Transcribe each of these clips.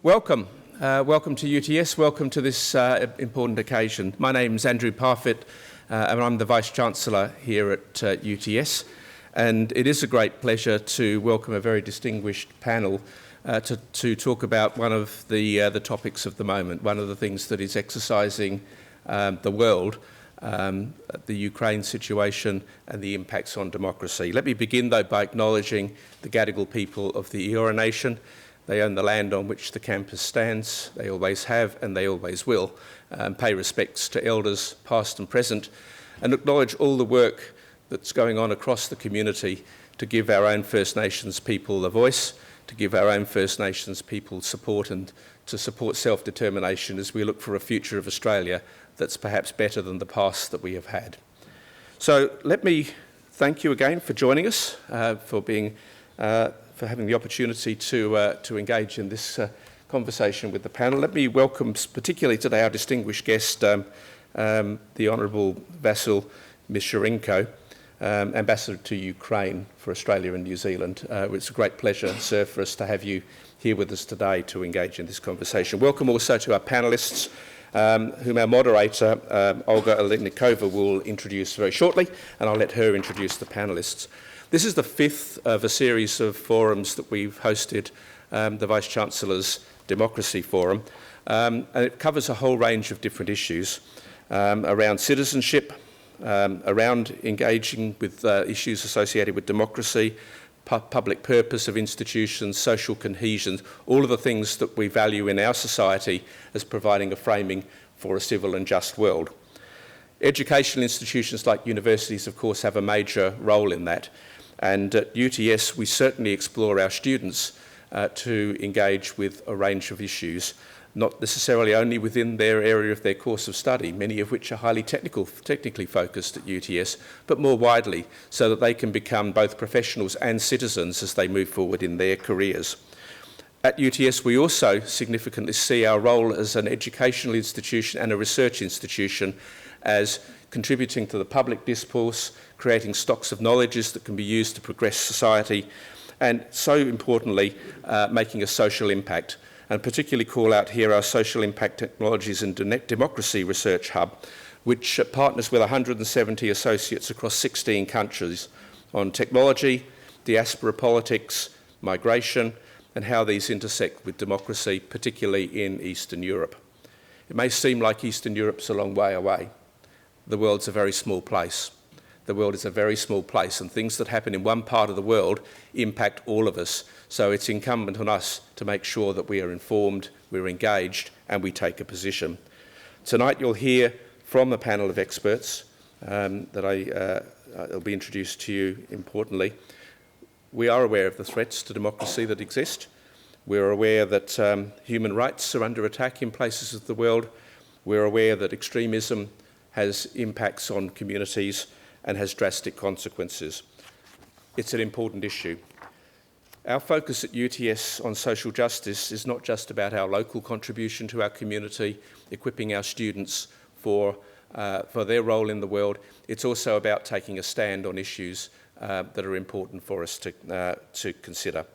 Welcome. Welcome to UTS. Welcome to this important occasion. My name's Andrew Parfitt, and I'm the Vice-Chancellor here at UTS. And it is a great pleasure to welcome a very distinguished panel to talk about one of the topics of the moment, one of the things that is exercising the world, the Ukraine situation and the impacts on democracy. Let me begin, though, by acknowledging the Gadigal people of the Eora Nation. They own the land on which the campus stands. They always have and they always will. Pay respects to elders, past and present, and acknowledge all the work that's going on across the community to give our own First Nations people a voice, to give our own First Nations people support and to support self-determination as we look for a future of Australia that's perhaps better than the past that we have had. So let me thank you again for joining us, for having the opportunity to engage in this conversation with the panel. Let me welcome particularly today our distinguished guest, the Honourable Vasyl Myroshnychenko, Ambassador to Ukraine for Australia and New Zealand. It's a great pleasure, sir, for us to have you here with us today to engage in this conversation. Welcome also to our panellists, whom our moderator, Olga Oleinikova, will introduce very shortly, and I'll let her introduce the panellists. This is the fifth of a series of forums that we've hosted, the Vice-Chancellor's Democracy Forum, and it covers a whole range of different issues around citizenship, around engaging with issues associated with democracy, public purpose of institutions, social cohesion, all of the things that we value in our society as providing a framing for a civil and just world. Educational institutions like universities, of course, have a major role in that. And at UTS, we certainly explore our students to engage with a range of issues, not necessarily only within their area of their course of study, many of which are highly technically focused at UTS, but more widely, so that they can become both professionals and citizens as they move forward in their careers. At UTS, we also significantly see our role as an educational institution and a research institution as contributing to the public discourse, creating stocks of knowledge that can be used to progress society, and so importantly, making a social impact. And particularly call out here our Social Impact Technologies and Democracy Research Hub, which partners with 170 associates across 16 countries on technology, diaspora politics, migration, and how these intersect with democracy, particularly in Eastern Europe. It may seem like Eastern Europe's a long way away. The world's a very small place. The world is a very small place, and things that happen in one part of the world impact all of us. So it's incumbent on us to make sure that we are informed, we're engaged, and we take a position. Tonight you'll hear from a panel of experts that I'll be introduced to you importantly. We are aware of the threats to democracy that exist. We're aware that human rights are under attack in places of the world. We're aware that extremism has impacts on communities and has drastic consequences. It's an important issue. Our focus at UTS on social justice is not just about our local contribution to our community, equipping our students for their role in the world. It's also about taking a stand on issues that are important for us to consider.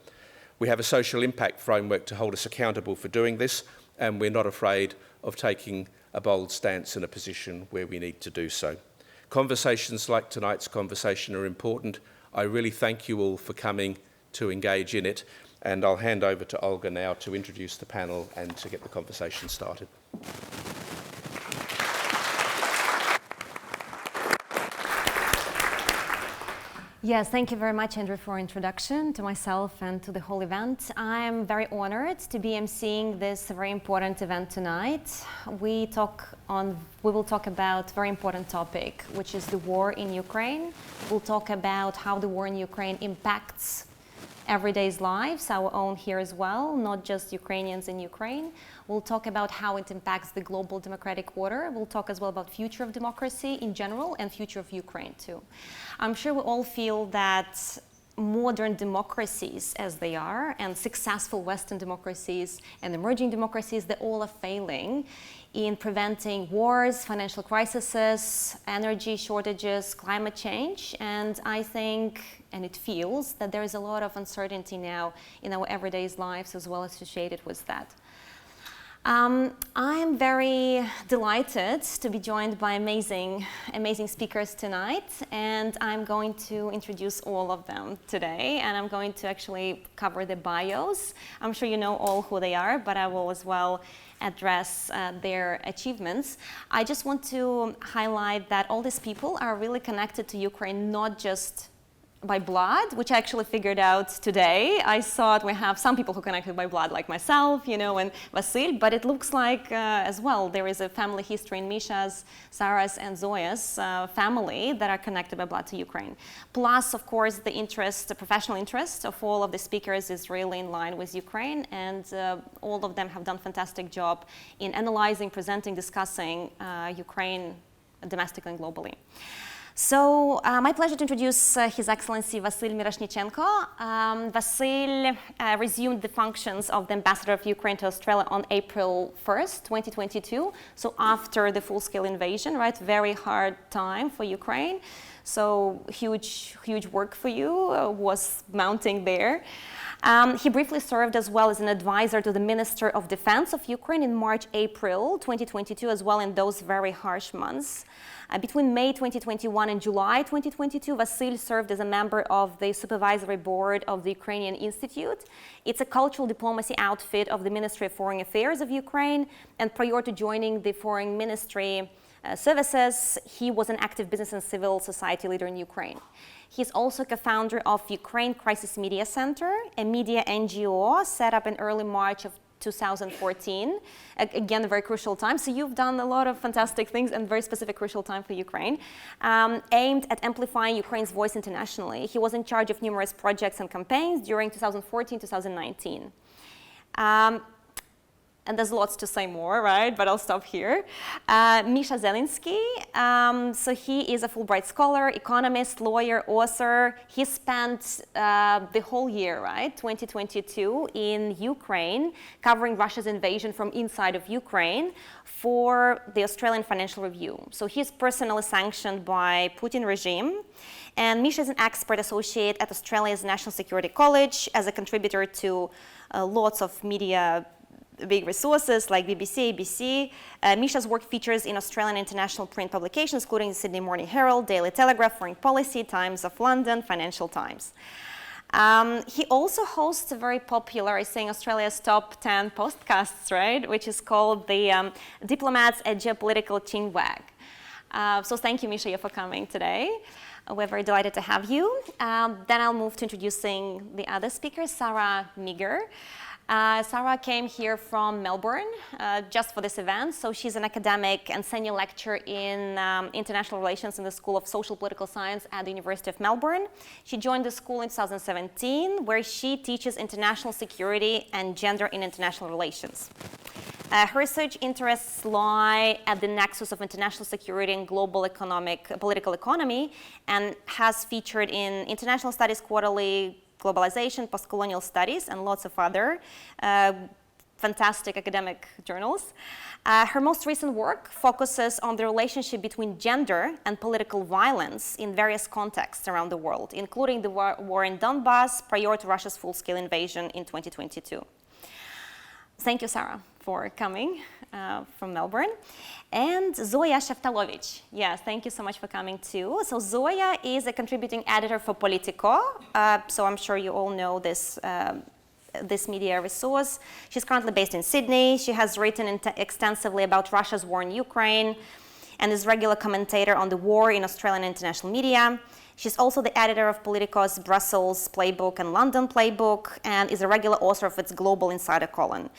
We have a social impact framework to hold us accountable for doing this, and we're not afraid of taking a bold stance in a position where we need to do so. Conversations like tonight's conversation are important. I really thank you all for coming to engage in it, and I'll hand over to Olga now to introduce the panel and to get the conversation started. Yes, thank you very much, Andrew, for introduction to myself and to the whole event. I'm very honored to be emceeing this very important event tonight. We will talk about a very important topic, which is the war in Ukraine. We'll talk about how the war in Ukraine impacts everyday's lives, our own here as well, not just Ukrainians in Ukraine. We'll talk about how it impacts the global democratic order. We'll talk as well about future of democracy in general and future of Ukraine too. I'm sure we all feel that modern democracies as they are, and successful Western democracies and emerging democracies, they all are failing in preventing wars, financial crises, energy shortages, climate change. And I think, and it feels, that there is a lot of uncertainty now in our everyday lives as well associated with that. I'm very delighted to be joined by amazing speakers tonight, and I'm going to introduce all of them today, and I'm going to actually cover the bios. I'm sure you know all who they are, but I will as well address their achievements. I just want to highlight that all these people are really connected to Ukraine, not just by blood, which I actually figured out today. I thought we have some people who connected by blood, like myself, you know, and Vasyl, but it looks like as well there is a family history in Misha's, Sara's, and Zoya's family that are connected by blood to Ukraine. Plus, of course, the interest, the professional interest of all of the speakers is really in line with Ukraine, and all of them have done a fantastic job in analyzing, presenting, discussing Ukraine domestically and globally. So, my pleasure to introduce His Excellency Vasyl Myroshnychenko. Vasyl resumed the functions of the Ambassador of Ukraine to Australia on April 1st, 2022. So after the full-scale invasion, right? Very hard time for Ukraine. So huge work for you was mounting there. He briefly served as well as an advisor to the Minister of Defense of Ukraine in March, April 2022, as well in those very harsh months. Between May 2021 and July 2022, Vasyl served as a member of the Supervisory Board of the Ukrainian Institute. It's a cultural diplomacy outfit of the Ministry of Foreign Affairs of Ukraine, and prior to joining the Foreign Ministry services, he was an active business and civil society leader in Ukraine. He's also co-founder of Ukraine Crisis Media Center, a media NGO set up in early March of 2014. Again, a very crucial time. So you've done a lot of fantastic things and very specific crucial time for Ukraine, aimed at amplifying Ukraine's voice internationally. He was in charge of numerous projects and campaigns during 2014-2019. And there's lots to say more, right? But I'll stop here. Misha Zelinsky, so he is a Fulbright scholar, economist, lawyer, author. He spent the whole year, right, 2022, in Ukraine, covering Russia's invasion from inside of Ukraine for the Australian Financial Review. So he's personally sanctioned by Putin regime. And Misha is an expert associate at Australia's National Security College as a contributor to lots of media big resources like BBC, ABC. Misha's work features in Australian international print publications, including the Sydney Morning Herald, Daily Telegraph, Foreign Policy, Times of London, Financial Times. He also hosts a very popular, I think, Australia's top 10 podcasts, right, which is called the Diplomats, a Geopolitical Chinwag. So thank you, Misha, for coming today. We're very delighted to have you. Then I'll move to introducing the other speaker, Sara Meger. Sara came here from Melbourne just for this event. So she's an academic and senior lecturer in international relations in the School of Social Political Science at the University of Melbourne. She joined the school in 2017, where she teaches international security and gender in international relations. Her research interests lie at the nexus of international security and global political economy, and has featured in International Studies Quarterly, Globalization, Postcolonial Studies, and lots of other fantastic academic journals. Her most recent work focuses on the relationship between gender and political violence in various contexts around the world, including the war in Donbass prior to Russia's full-scale invasion in 2022. Thank you, Sara, for coming from Melbourne. And Zoya Sheftalovich. Yes, thank you so much for coming too. So Zoya is a contributing editor for Politico. So I'm sure you all know this, this media resource. She's currently based in Sydney. She has written extensively about Russia's war in Ukraine and is a regular commentator on the war in Australian international media. She's also the editor of Politico's Brussels Playbook and London Playbook, and is a regular author of its Global Insider column.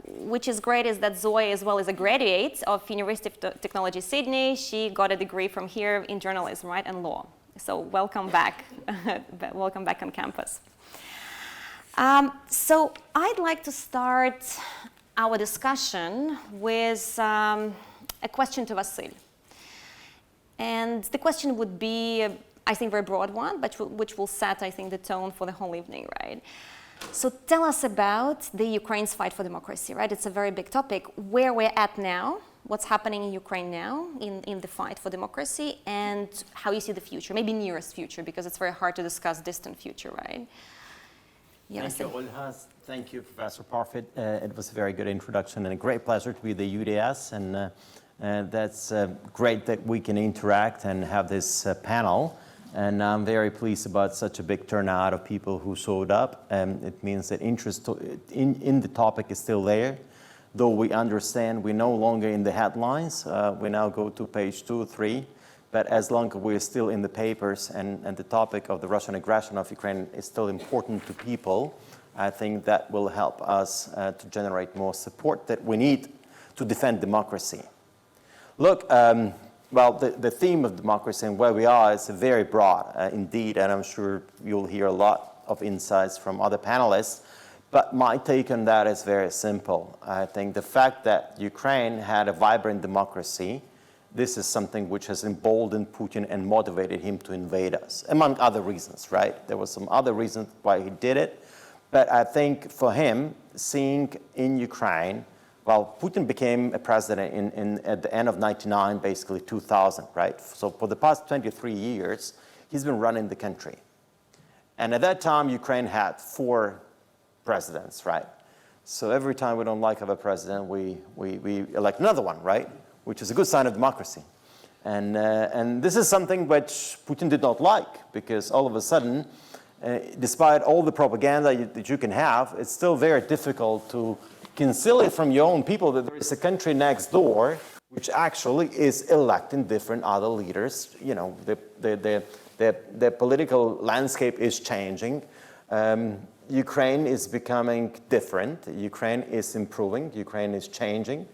Which is great is that Zoya as well is a graduate of University of Technology Sydney. She got a degree from here in journalism, right, and law. So welcome back, welcome back on campus. So I'd like to start our discussion with a question to Vasyl. And the question would be, I think, very broad one, but which will set, I think, the tone for the whole evening, right? So tell us about the Ukraine's fight for democracy, right? It's a very big topic. Where we're at now, what's happening in Ukraine now in the fight for democracy, and how you see the future, maybe nearest future, because it's very hard to discuss distant future, right? Thank you, Olga. Thank you, Professor Parfit. It was a very good introduction and a great pleasure to be at the UTS, and that's great that we can interact and have this panel. And I'm very pleased about such a big turnout of people who showed up. It means that interest in the topic is still there, though we understand we're no longer in the headlines. We now go to page 2, 3. But as long as we're still in the papers and the topic of the Russian aggression of Ukraine is still important to people, I think that will help us to generate more support that we need to defend democracy. Look, well, the theme of democracy and where we are is very broad indeed, and I'm sure you'll hear a lot of insights from other panelists. But my take on that is very simple. I think the fact that Ukraine had a vibrant democracy, this is something which has emboldened Putin and motivated him to invade us, among other reasons, right? There were some other reasons why he did it. But I think for him, seeing in Ukraine, well, Putin became a president at the end of 1999, basically 2000, right? So for the past 23 years, he's been running the country. And at that time, Ukraine had 4 presidents, right? So every time we don't like our president, we elect another one, right? Which is a good sign of democracy. And this is something which Putin did not like, because all of a sudden, despite all the propaganda that you can have, it's still very difficult to conceal it from your own people that there is a country next door which actually is electing different other leaders. You know, the political landscape is changing. Ukraine is becoming different. Ukraine is improving. Ukraine is changing.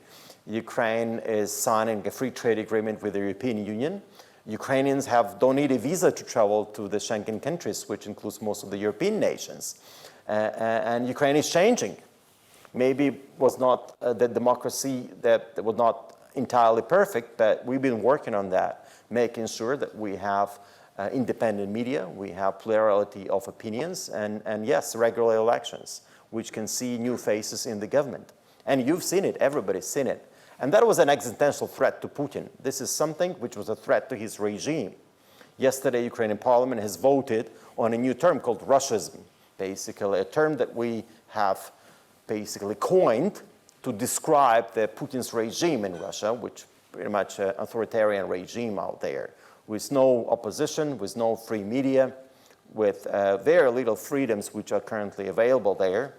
Ukraine is signing a free trade agreement with the European Union. Ukrainians don't need a visa to travel to the Schengen countries, which includes most of the European nations. And Ukraine is changing. Maybe was not the democracy that was not entirely perfect, but we've been working on that, making sure that we have independent media, we have plurality of opinions, and yes, regular elections, which can see new faces in the government. And you've seen it, everybody's seen it. And that was an existential threat to Putin. This is something which was a threat to his regime. Yesterday, Ukrainian parliament has voted on a new term called Russism, basically a term that we have basically coined to describe the Putin's regime in Russia, which pretty much an authoritarian regime out there, with no opposition, with no free media, with very little freedoms which are currently available there,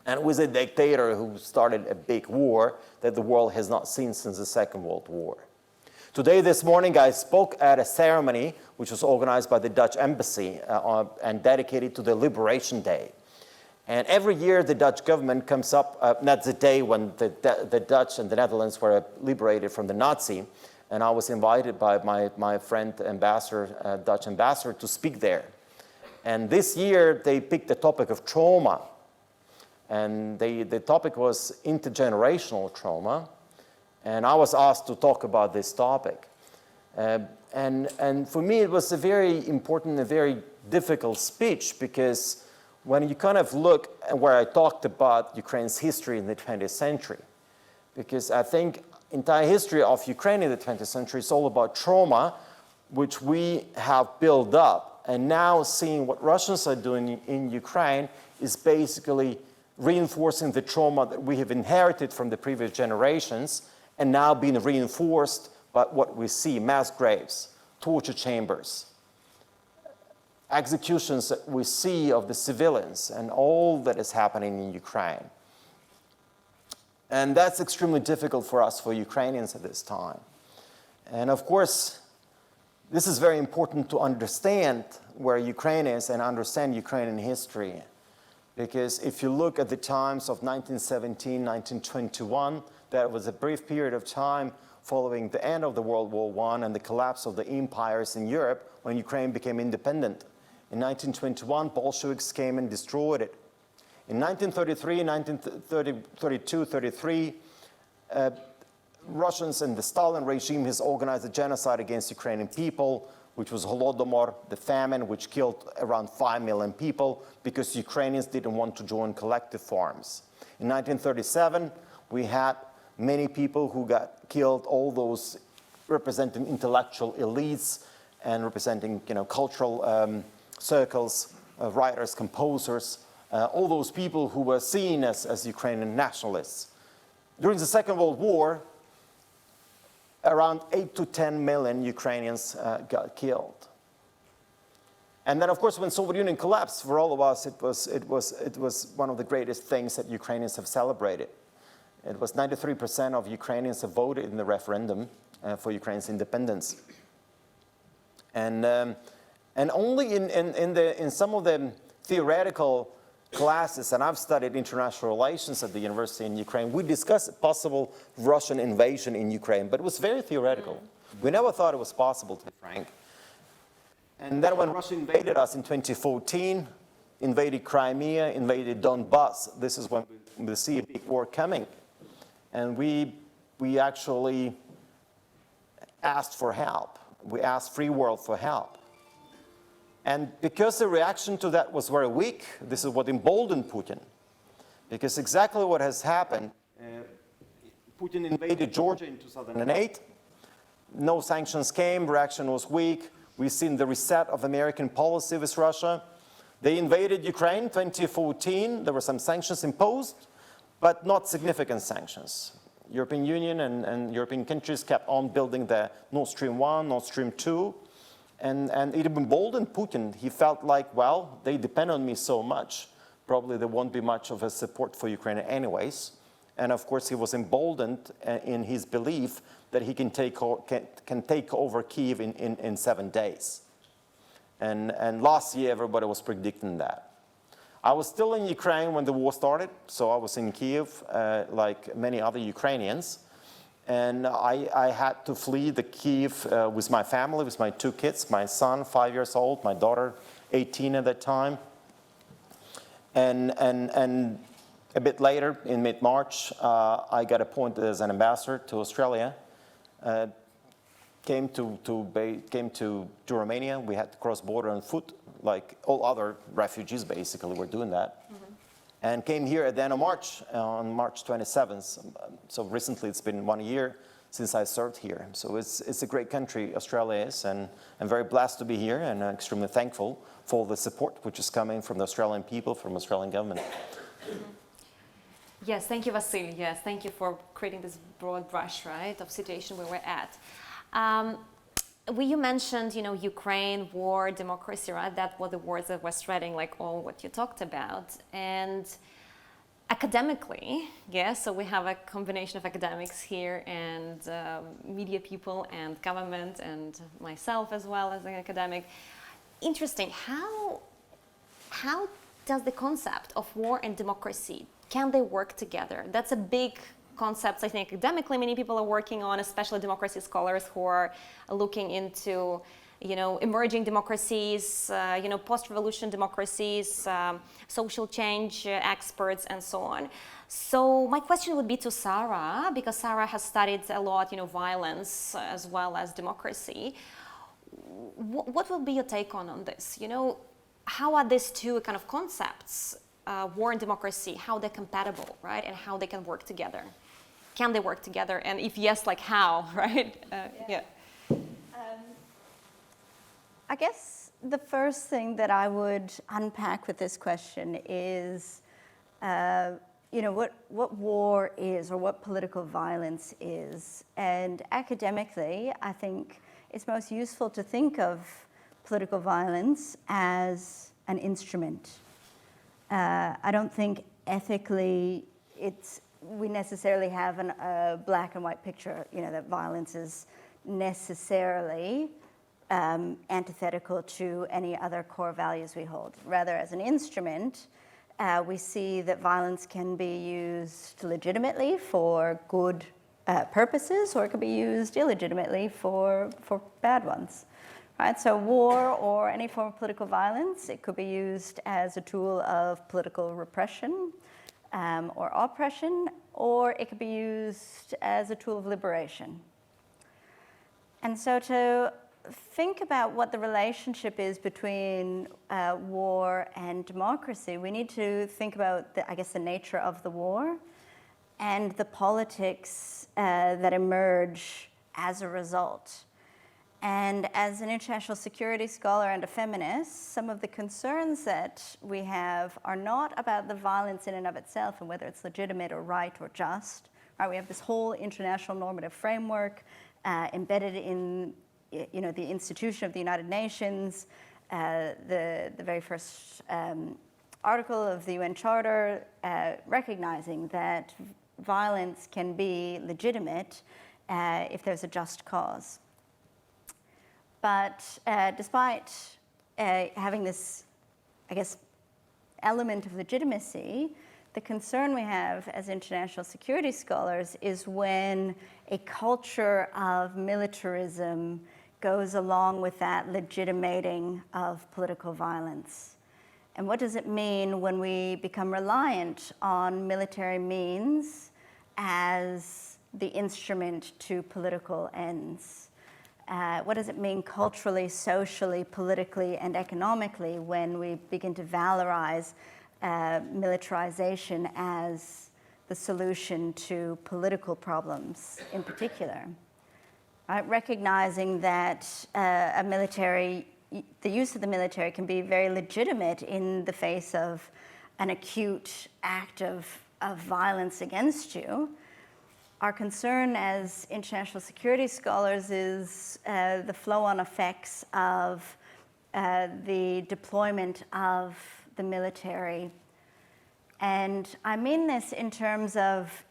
and with a dictator who started a big war that the world has not seen since the Second World War. Today, this morning, I spoke at a ceremony which was organized by the Dutch embassy and dedicated to the Liberation Day. And every year, the Dutch government comes up, that's the day when the Dutch and the Netherlands were liberated from the Nazi, and I was invited by my friend, Dutch ambassador, to speak there. And this year, they picked the topic of trauma. And the topic was intergenerational trauma. And I was asked to talk about this topic. And for me, it was a very important, a very difficult speech, because when you kind of look at where I talked about Ukraine's history in the 20th century, because I think entire history of Ukraine in the 20th century is all about trauma, which we have built up. And now seeing what Russians are doing in Ukraine is basically reinforcing the trauma that we have inherited from the previous generations, and now being reinforced by what we see: mass graves, torture chambers, executions that we see of the civilians, and all that is happening in Ukraine. And that's extremely difficult for us, for Ukrainians at this time. And of course, this is very important to understand where Ukraine is and understand Ukrainian history. Because if you look at the times of 1917, 1921, that was a brief period of time following the end of the World War I and the collapse of the empires in Europe when Ukraine became independent. In 1921, Bolsheviks came and destroyed it. In 1933, 1932, 33, Russians and the Stalin regime has organized a genocide against Ukrainian people which was Holodomor, the famine, which killed around 5 million people because Ukrainians didn't want to join collective farms. In 1937, we had many people who got killed, all those representing intellectual elites and representing, cultural circles, writers, composers, all those people who were seen as Ukrainian nationalists. During the Second World War, around 8 to 10 million Ukrainians got killed. And then, of course, when the Soviet Union collapsed, for all of us, it was one of the greatest things that Ukrainians have celebrated. It was 93% of Ukrainians have voted in the referendum for Ukraine's independence. And only in some of the theoretical classes, and I've studied international relations at the university in Ukraine, we discussed possible Russian invasion in Ukraine, but it was very theoretical. We never thought it was possible, to be frank. And then when Russia invaded us in 2014, invaded Crimea, invaded Donbass, this is when we see a big war coming. And we actually asked for help. We asked free world for help. And because the reaction to that was very weak, this is what emboldened Putin. Because exactly what has happened, Putin invaded Georgia in 2008. No sanctions came, reaction was weak. We've seen the reset of American policy with Russia. They invaded Ukraine in 2014. There were some sanctions imposed, but not significant sanctions. European Union and European countries kept on building the Nord Stream 1, Nord Stream 2. And it emboldened Putin. He felt like, well, they depend on me so much. Probably there won't be much of a support for Ukraine anyways. And of course, he was emboldened in his belief that he can take over Kyiv in 7 days. And last year, everybody was predicting that. I was still in Ukraine when the war started, so I was in Kyiv like many other Ukrainians. And I had to flee the Kyiv with my family, with my 2 kids, my son, 5 years old, my daughter, 18 at that time. And a bit later, in mid-March, I got appointed as an ambassador to Australia. Came to Romania. We had to cross border on foot, like all other refugees, basically, were doing that. Mm-hmm. And came here at the end of March, on March 27th. So recently, it's been 1 year since I served here. So it's a great country, Australia is, and I'm very blessed to be here, and I'm extremely thankful for the support which is coming from the Australian people, from the Australian government. Mm-hmm. Yes, thank you, Vasyl. Yes, thank you for creating this broad brush, right, of situation where we're at. You mentioned, Ukraine, war, democracy, right? That were the words that were threading like all what you talked about. And academically, yes, so we have a combination of academics here and media people and government and myself as well as an academic. Interesting. How does the concept of war and democracy, can they work together? That's a big concept, I think, academically many people are working on, especially democracy scholars who are looking into, emerging democracies, post-revolution democracies, social change experts, and so on. So my question would be to Sara, because Sara has studied a lot, violence as well as democracy. What will be your take on this? How are these two kind of concepts, war and democracy, how they're compatible, right? And how they can work together? Can they work together? And if yes, like how, right? Yeah. I guess the first thing that I would unpack with this question is, what war is or what political violence is. And academically, I think it's most useful to think of political violence as an instrument. I don't think ethically we necessarily have a black and white picture, that violence is necessarily antithetical to any other core values we hold. Rather, as an instrument, we see that violence can be used legitimately for good purposes, or it can be used illegitimately for bad ones. Right? So war or any form of political violence, it could be used as a tool of political repression or oppression, or it could be used as a tool of liberation. And so to think about what the relationship is between war and democracy, we need to think about, the nature of the war and the politics that emerge as a result. And as an international security scholar and a feminist, some of the concerns that we have are not about the violence in and of itself and whether it's legitimate or right or just. Right? We have this whole international normative framework embedded in the institution of the United Nations, the very first article of the UN Charter, recognizing that violence can be legitimate if there's a just cause. But despite having this, element of legitimacy, the concern we have as international security scholars is when a culture of militarism goes along with that legitimating of political violence. And what does it mean when we become reliant on military means as the instrument to political ends? What does it mean culturally, socially, politically, and economically when we begin to valorize militarization as the solution to political problems in particular? Right? Recognizing that the use of the military can be very legitimate in the face of an acute act of violence against you. Our concern as international security scholars is the flow-on effects of the deployment of the military. And I mean this in terms of,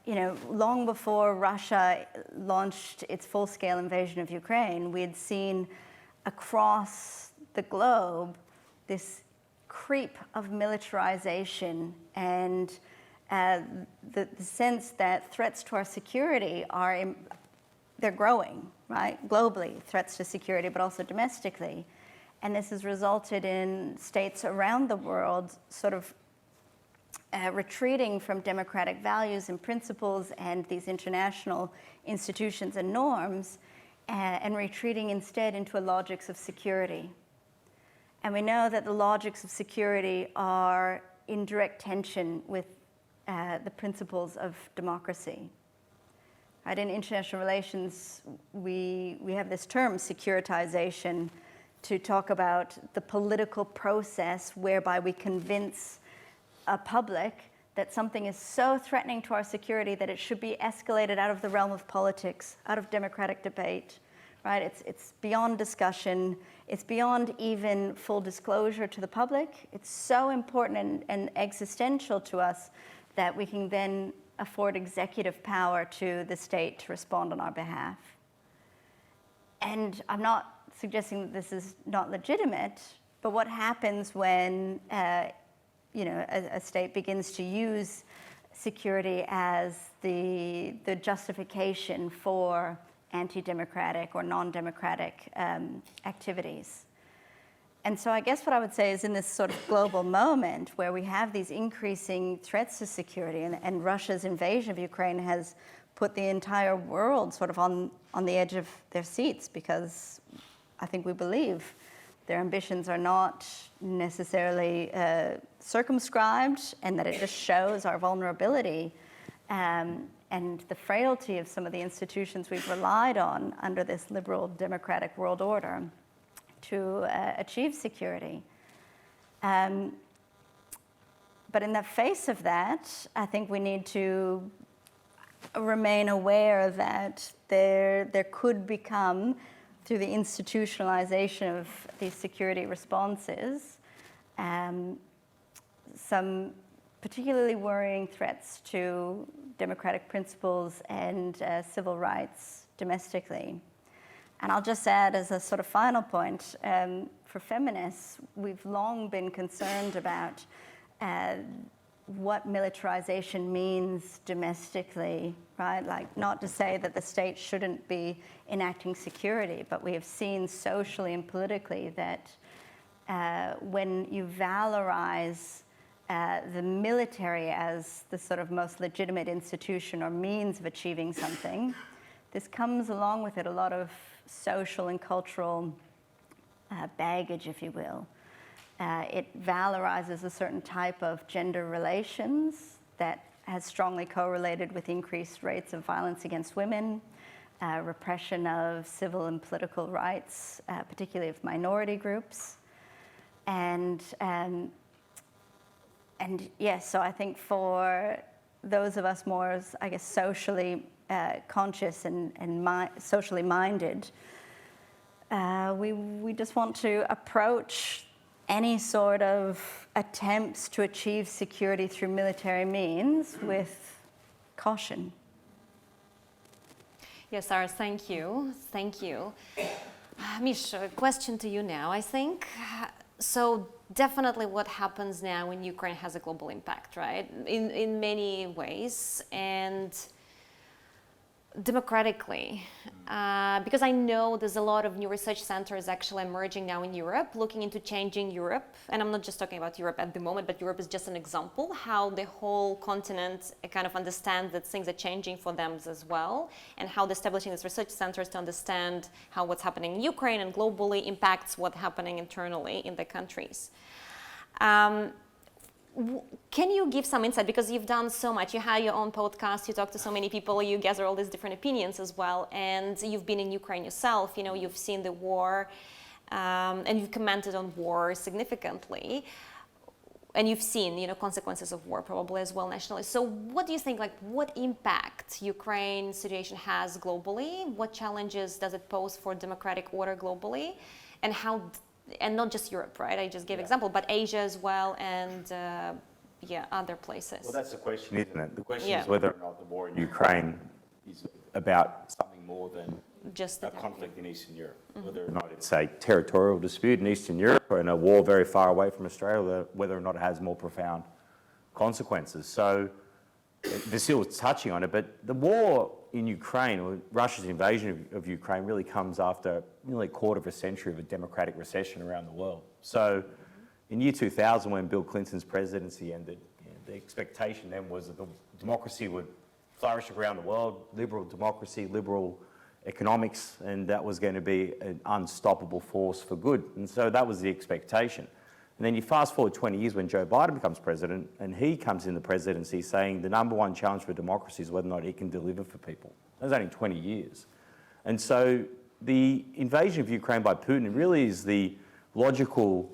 long before Russia launched its full-scale invasion of Ukraine, we had seen across the globe this creep of militarization and the sense that threats to our security they're growing, right? Globally, threats to security, but also domestically. And this has resulted in states around the world sort of retreating from democratic values and principles and these international institutions and norms, and retreating instead into logics of security. And we know that the logics of security are in direct tension with the principles of democracy. Right? In international relations, we have this term, securitization, to talk about the political process whereby we convince a public that something is so threatening to our security that it should be escalated out of the realm of politics, out of democratic debate. Right? It's beyond discussion. It's beyond even full disclosure to the public. It's so important and existential to us that we can then afford executive power to the state to respond on our behalf. And I'm not suggesting that this is not legitimate, but what happens when a state begins to use security as the justification for anti-democratic or non-democratic activities? And so I guess what I would say is in this sort of global moment where we have these increasing threats to security, and Russia's invasion of Ukraine has put the entire world sort of on the edge of their seats, because I think we believe their ambitions are not necessarily circumscribed, and that it just shows our vulnerability and the frailty of some of the institutions we've relied on under this liberal democratic world order to achieve security. But in the face of that, I think we need to remain aware that there could become, through the institutionalization of these security responses, some particularly worrying threats to democratic principles and civil rights domestically. And I'll just add as a sort of final point, for feminists, we've long been concerned about what militarization means domestically, right? Like, not to say that the state shouldn't be enacting security, but we have seen socially and politically that when you valorize the military as the sort of most legitimate institution or means of achieving something, this comes along with it a lot of social and cultural baggage, if you will. It valorizes a certain type of gender relations that has strongly correlated with increased rates of violence against women, repression of civil and political rights, particularly of minority groups. And yes, so I think for those of us more, I guess, socially conscious and socially minded, we just want to approach any sort of attempts to achieve security through military means with caution. Yes, Sara, thank you. Thank you. Misha, a question to you now, I think. So definitely what happens now in Ukraine has a global impact, right? In many ways. And democratically, because I know there's a lot of new research centers actually emerging now in Europe, looking into changing Europe. And I'm not just talking about Europe at the moment, but Europe is just an example, how the whole continent kind of understands that things are changing for them as well, and how they're establishing these research centers to understand how what's happening in Ukraine and globally impacts what's happening internally in the countries. Can you give some insight, because you've done so much, you have your own podcast, you talk to so many people, you gather all these different opinions as well, and you've been in Ukraine yourself, you know, you've seen the war, and you've commented on war significantly, and you've seen, you know, consequences of war probably as well nationally. So what do you think, like, what impact Ukraine situation has globally? What challenges does it pose for democratic order globally? And how, and not just Europe, right? I just gave example, but Asia as well, and other places. Well, that's the question, isn't it? The question Yeah. is whether or not the war in Ukraine is about something more than Just a the conflict in Eastern Europe. Whether or not it's a territorial dispute in Eastern Europe or in a war very far away from Australia, whether or not it has more profound consequences. So Vasyl was touching on it, but the war in Ukraine, or Russia's invasion of Ukraine, really comes after nearly a quarter of a century of a democratic recession around the world. So in year 2000, when Bill Clinton's presidency ended, the expectation then was that the democracy would flourish around the world, liberal democracy, liberal economics, and that was going to be an unstoppable force for good. And so that was the expectation. And then you fast forward 20 years when Joe Biden becomes president, and he comes in the presidency saying the number one challenge for democracy is whether or not he can deliver for people. That was only 20 years. And so the invasion of Ukraine by Putin really is the logical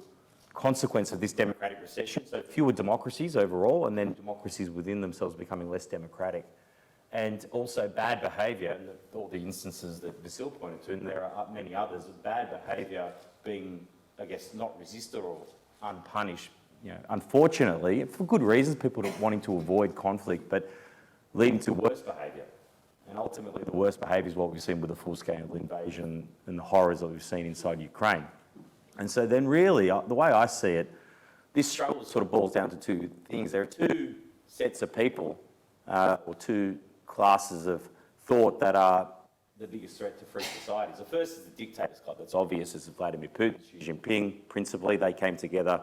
consequence of this democratic recession. So fewer democracies overall, and then democracies within themselves becoming less democratic. And also bad behaviour, and all the instances that Vasyl pointed to, and there are many others, of bad behaviour being, I guess, not resisted or unpunished. You know, unfortunately, for good reasons, people wanting to avoid conflict, but leading to worse behaviour. And ultimately, the worst behaviour is what we've seen with the full-scale invasion and the horrors that we've seen inside Ukraine. And so then really, the way I see it, this struggle sort of boils down to two things. There are two sets of people, or two classes of thought that are the biggest threat to free societies. The first is the dictators club. That's obvious. It's Vladimir Putin, Xi Jinping. Principally, they came together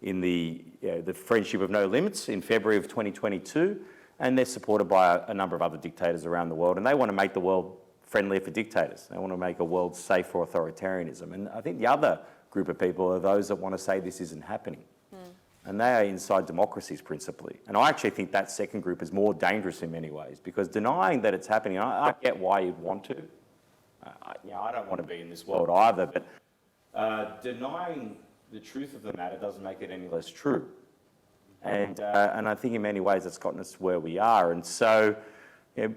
in the Friendship of No Limits in February of 2022, and they're supported by a number of other dictators around the world, and they want to make the world friendlier for dictators. They want to make a world safe for authoritarianism. And I think the other group of people are those that want to say this isn't happening. And they are inside democracies principally. And I actually think that second group is more dangerous in many ways, because denying that it's happening, I get why you'd want to. I don't want to be in this world either, but denying the truth of the matter doesn't make it any less true. And I think in many ways it's gotten us to where we are. And so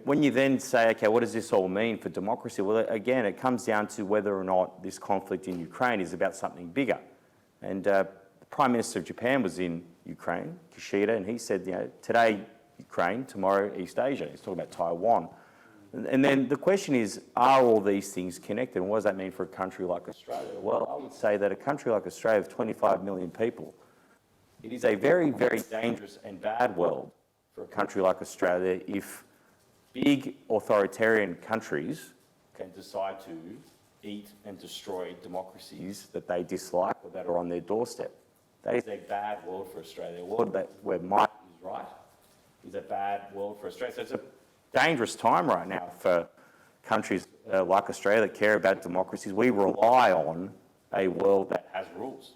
when you then say, okay, what does this all mean for democracy? Well, again, it comes down to whether or not this conflict in Ukraine is about something bigger. And the Prime Minister of Japan was in Ukraine, Kishida, and he said, today Ukraine, tomorrow East Asia. He's talking about Taiwan. And then the question is, are all these things connected? And what does that mean for a country like Australia? Well, I would say that a country like Australia of 25 million people, it is a very, very dangerous and bad world for a country like Australia if big authoritarian countries can decide to eat and destroy democracies that they dislike or that are on their doorstep. That is a bad world for Australia. A world where might is right is a bad world for Australia. So it's a dangerous time right now for countries like Australia that care about democracies, we rely on a world that has rules.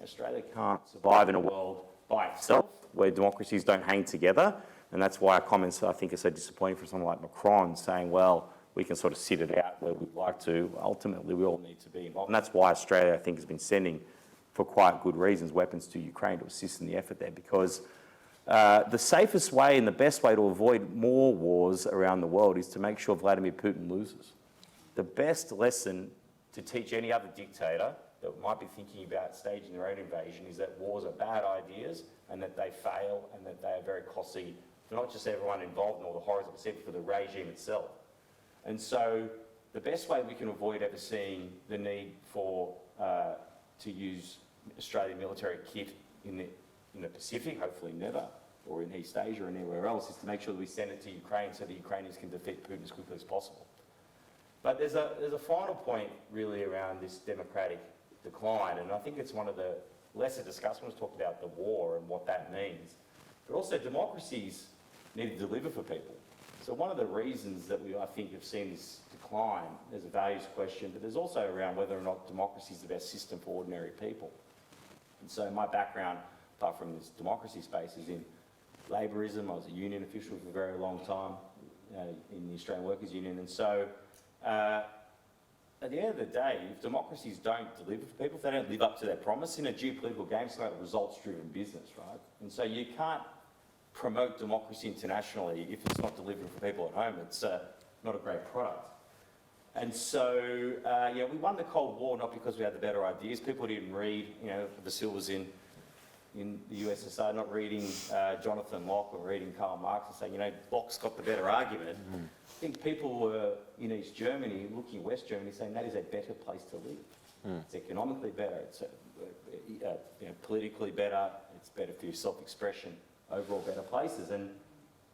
Australia can't survive in a world by itself where democracies don't hang together, and that's why our comments, I think, are so disappointing for someone like Macron saying, well, we can sort of sit it out where we'd like to. Ultimately, we all need to be involved. And that's why Australia, I think, has been sending, for quite good reasons, weapons to Ukraine to assist in the effort there, because the safest way and the best way to avoid more wars around the world is to make sure Vladimir Putin loses. The best lesson to teach any other dictator that might be thinking about staging their own invasion is that wars are bad ideas and that they fail and that they are very costly for not just everyone involved in all the horrors of it, but for the regime itself. And so the best way we can avoid ever seeing the need for to use Australian military kit in the Pacific, hopefully never, or in East Asia or anywhere else, is to make sure that we send it to Ukraine so the Ukrainians can defeat Putin as quickly as possible. But there's a final point really around this democratic decline, and I think it's one of the lesser discussed when we talk about the war and what that means. But also democracies need to deliver for people. So one of the reasons that we, I think, have seen this decline, there's a values question, but there's also around whether or not democracy is the best system for ordinary people. And so my background, apart from this democracy space, is in labourism. I was a union official for a very long time in the Australian Workers' Union. And so at the end of the day, if democracies don't deliver for people, if they don't live up to their promise, in a geopolitical game, it's like a results-driven business, right? And so you can't promote democracy internationally if it's not delivering for people at home. It's not a great product. And so, we won the Cold War not because we had the better ideas. People didn't read, Vasyl was in the USSR, not reading Jonathan Locke or reading Karl Marx and saying, Locke's got the better argument. Mm-hmm. I think people were in East Germany, looking at West Germany, saying that is a better place to live. Mm. It's economically better, it's politically better, it's better for your self-expression, overall better places. And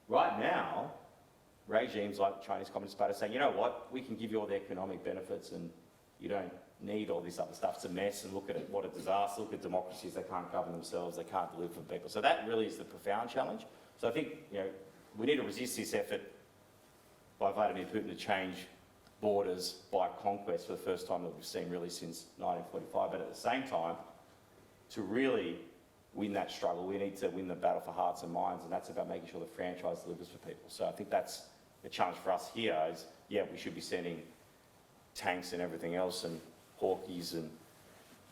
right now, regimes like the Chinese Communist Party are saying, you know what, we can give you all the economic benefits and you don't need all this other stuff. It's a mess, and look at it, what a disaster. Look at democracies, they can't govern themselves, they can't deliver for people. So that really is the profound challenge. So I think, we need to resist this effort by Vladimir Putin to change borders by conquest for the first time that we've seen really since 1945. But at the same time, to really win that struggle, we need to win the battle for hearts and minds, and that's about making sure the franchise delivers for people. So I think that's the challenge for us here is, we should be sending tanks and everything else and Hawkies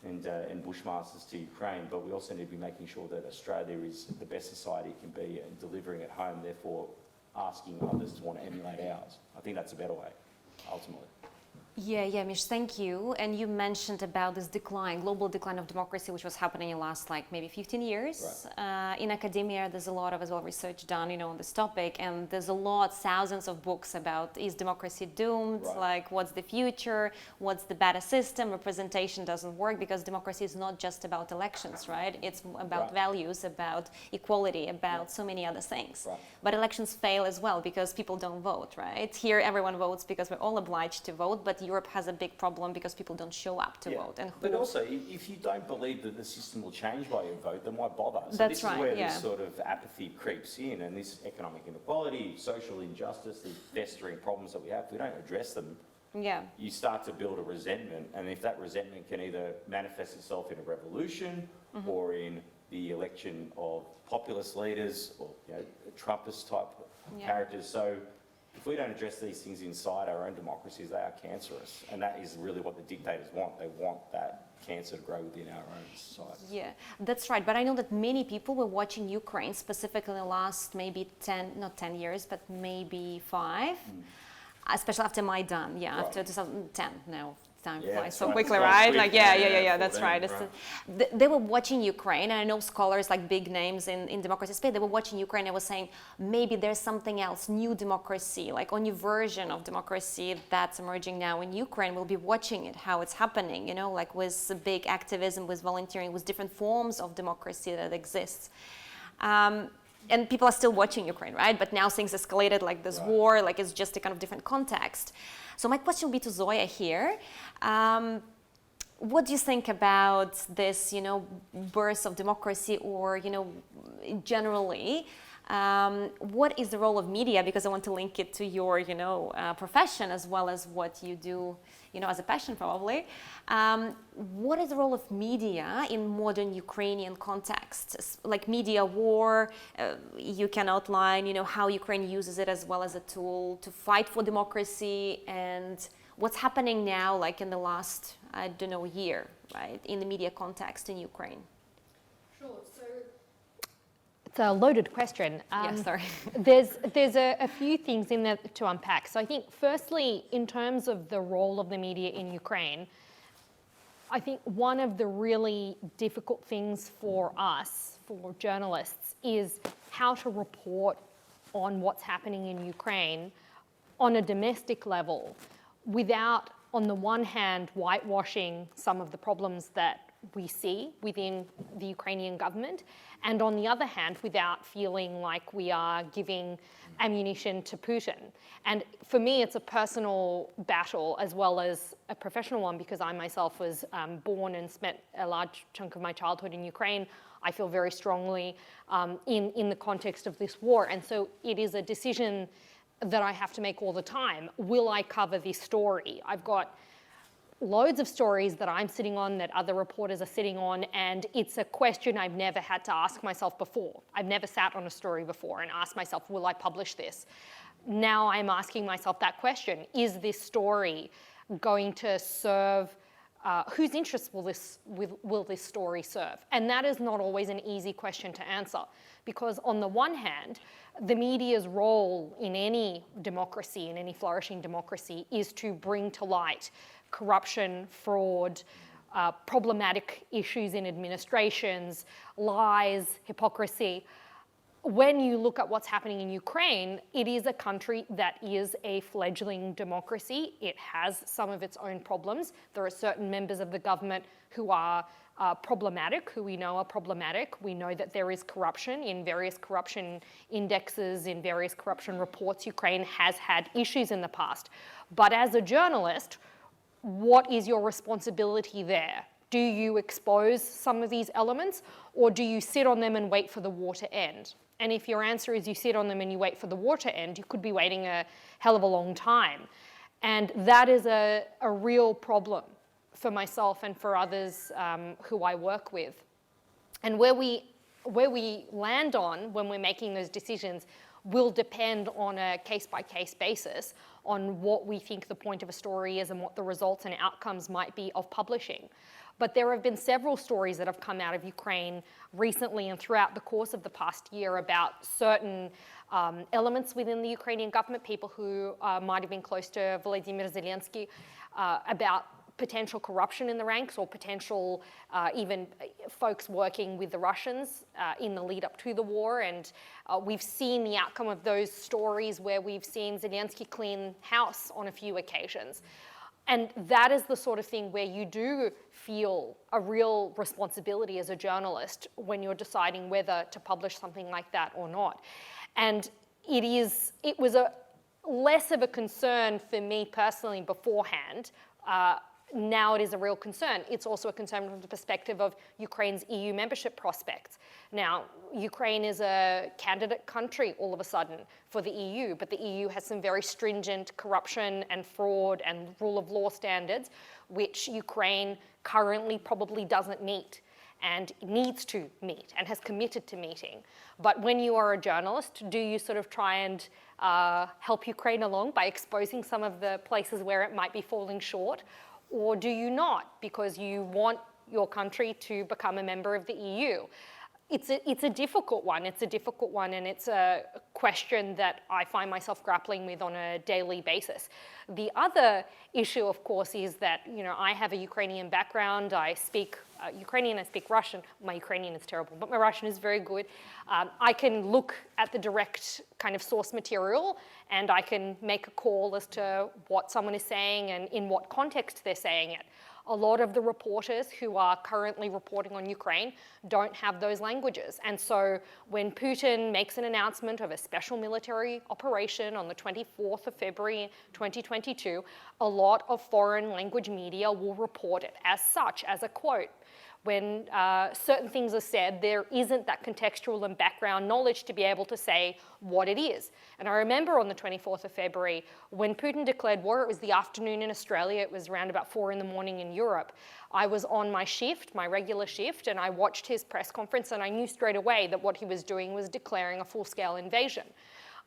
and Bushmasters to Ukraine, but we also need to be making sure that Australia is the best society it can be and delivering at home, therefore asking others to want to emulate ours. I think that's a better way, ultimately. Yeah, Mish, thank you. And you mentioned about this decline, global decline of democracy, which was happening in the last, maybe 15 years. Right. In academia, there's a lot of, as well, research done, on this topic, and there's thousands of books about, is democracy doomed? Right. What's the future? What's the better system? Representation doesn't work, because democracy is not just about elections, right? It's about values, about equality, about so many other things. Right. But elections fail as well, because people don't vote, right? Here, everyone votes because we're all obliged to vote, but Europe has a big problem because people don't show up to vote. But also, if you don't believe that the system will change by your vote, then why bother? So that's this is where this sort of apathy creeps in, and this economic inequality, social injustice, these festering problems that we have, if we don't address them, you start to build a resentment, and if that resentment can either manifest itself in a revolution or in the election of populist leaders or Trumpist type characters. So if we don't address these things inside our own democracies, they are cancerous. And that is really what the dictators want. They want that cancer to grow within our own society. Yeah, that's right. But I know that many people were watching Ukraine, specifically in the last maybe not 10 years, but maybe 5, especially after Maidan, after 2010 now. Time flies so quickly, right? That's right. They were watching Ukraine, and I know scholars big names in democracy space, they were watching Ukraine and were saying, maybe there's something else, new democracy, a new version of democracy that's emerging now in Ukraine. We'll be watching it, how it's happening, with big activism, with volunteering, with different forms of democracy that exists. And people are still watching Ukraine, right? But now things escalated, this war, it's just a kind of different context. So my question will be to Zoya here. What do you think about this, birth of democracy, or, generally, What is the role of media? Because I want to link it to your, profession as well as what you do, as a passion probably. What is the role of media in modern Ukrainian context? Like media war, you can outline, how Ukraine uses it as well as a tool to fight for democracy, and what's happening now, like in the last, year, right, in the media context in Ukraine. Sure. So it's a loaded question. Sorry. There's a few things in there to unpack. So I think firstly, in terms of the role of the media in Ukraine, I think one of the really difficult things for us, for journalists, is how to report on what's happening in Ukraine on a domestic level without, on the one hand, whitewashing some of the problems that we see within the Ukrainian government, and on the other hand, without feeling like we are giving ammunition to Putin. And for me, it's a personal battle as well as a professional one, because I myself was born and spent a large chunk of my childhood in Ukraine. I feel very strongly in the context of this war. And so it is a decision that I have to make all the time. Will I cover this story? I've got loads of stories that I'm sitting on, that other reporters are sitting on, and it's a question I've never had to ask myself before. I've never sat on a story before and asked myself, will I publish this? Now I'm asking myself that question. Is this story going to serve, whose interests will this story serve? And that is not always an easy question to answer, because on the one hand, the media's role in any democracy, in any flourishing democracy, is to bring to light corruption, fraud, problematic issues in administrations, lies, hypocrisy. When you look at what's happening in Ukraine, it is a country that is a fledgling democracy. It has some of its own problems. There are certain members of the government who are problematic, who we know are problematic. We know that there is corruption in various corruption indexes, in various corruption reports. Ukraine has had issues in the past. But as a journalist, what is your responsibility there? Do you expose some of these elements, or do you sit on them and wait for the war to end? And if your answer is you sit on them and you wait for the war to end, you could be waiting a hell of a long time. And that is a real problem for myself and for others who I work with. And where we land on when we're making those decisions will depend on a case-by-case basis on what we think the point of a story is and what the results and outcomes might be of publishing. But there have been several stories that have come out of Ukraine recently and throughout the course of the past year about certain elements within the Ukrainian government, people who might have been close to Vasyl Zelinsky, about potential corruption in the ranks, or potential even folks working with the Russians in the lead up to the war. And we've seen the outcome of those stories where we've seen Zelensky clean house on a few occasions. And that is the sort of thing where you do feel a real responsibility as a journalist when you're deciding whether to publish something like that or not. And it was less of a concern for me personally beforehand. Now it is a real concern. It's also a concern from the perspective of Ukraine's EU membership prospects. Now, Ukraine is a candidate country all of a sudden for the EU, but the EU has some very stringent corruption and fraud and rule of law standards, which Ukraine currently probably doesn't meet and needs to meet and has committed to meeting. But when you are a journalist, do you sort of try and help Ukraine along by exposing some of the places where it might be falling short? Or do you not, because you want your country to become a member of the EU? It's a difficult one. It's a difficult one, and it's a question that I find myself grappling with on a daily basis. The other issue, of course, is that I have a Ukrainian background. I speak Ukrainian. I speak Russian. My Ukrainian is terrible, but my Russian is very good. I can look at the direct kind of source material, and I can make a call as to what someone is saying and in what context they're saying it. A lot of the reporters who are currently reporting on Ukraine don't have those languages. And so when Putin makes an announcement of a special military operation on the 24th of February 2022, a lot of foreign language media will report it as such, as a quote. when certain things are said, there isn't that contextual and background knowledge to be able to say what it is. And I remember on the 24th of February, when Putin declared war, it was the afternoon in Australia, it was around about 4 in the morning in Europe. I was on my shift, my regular shift, and I watched his press conference, and I knew straight away that what he was doing was declaring a full-scale invasion.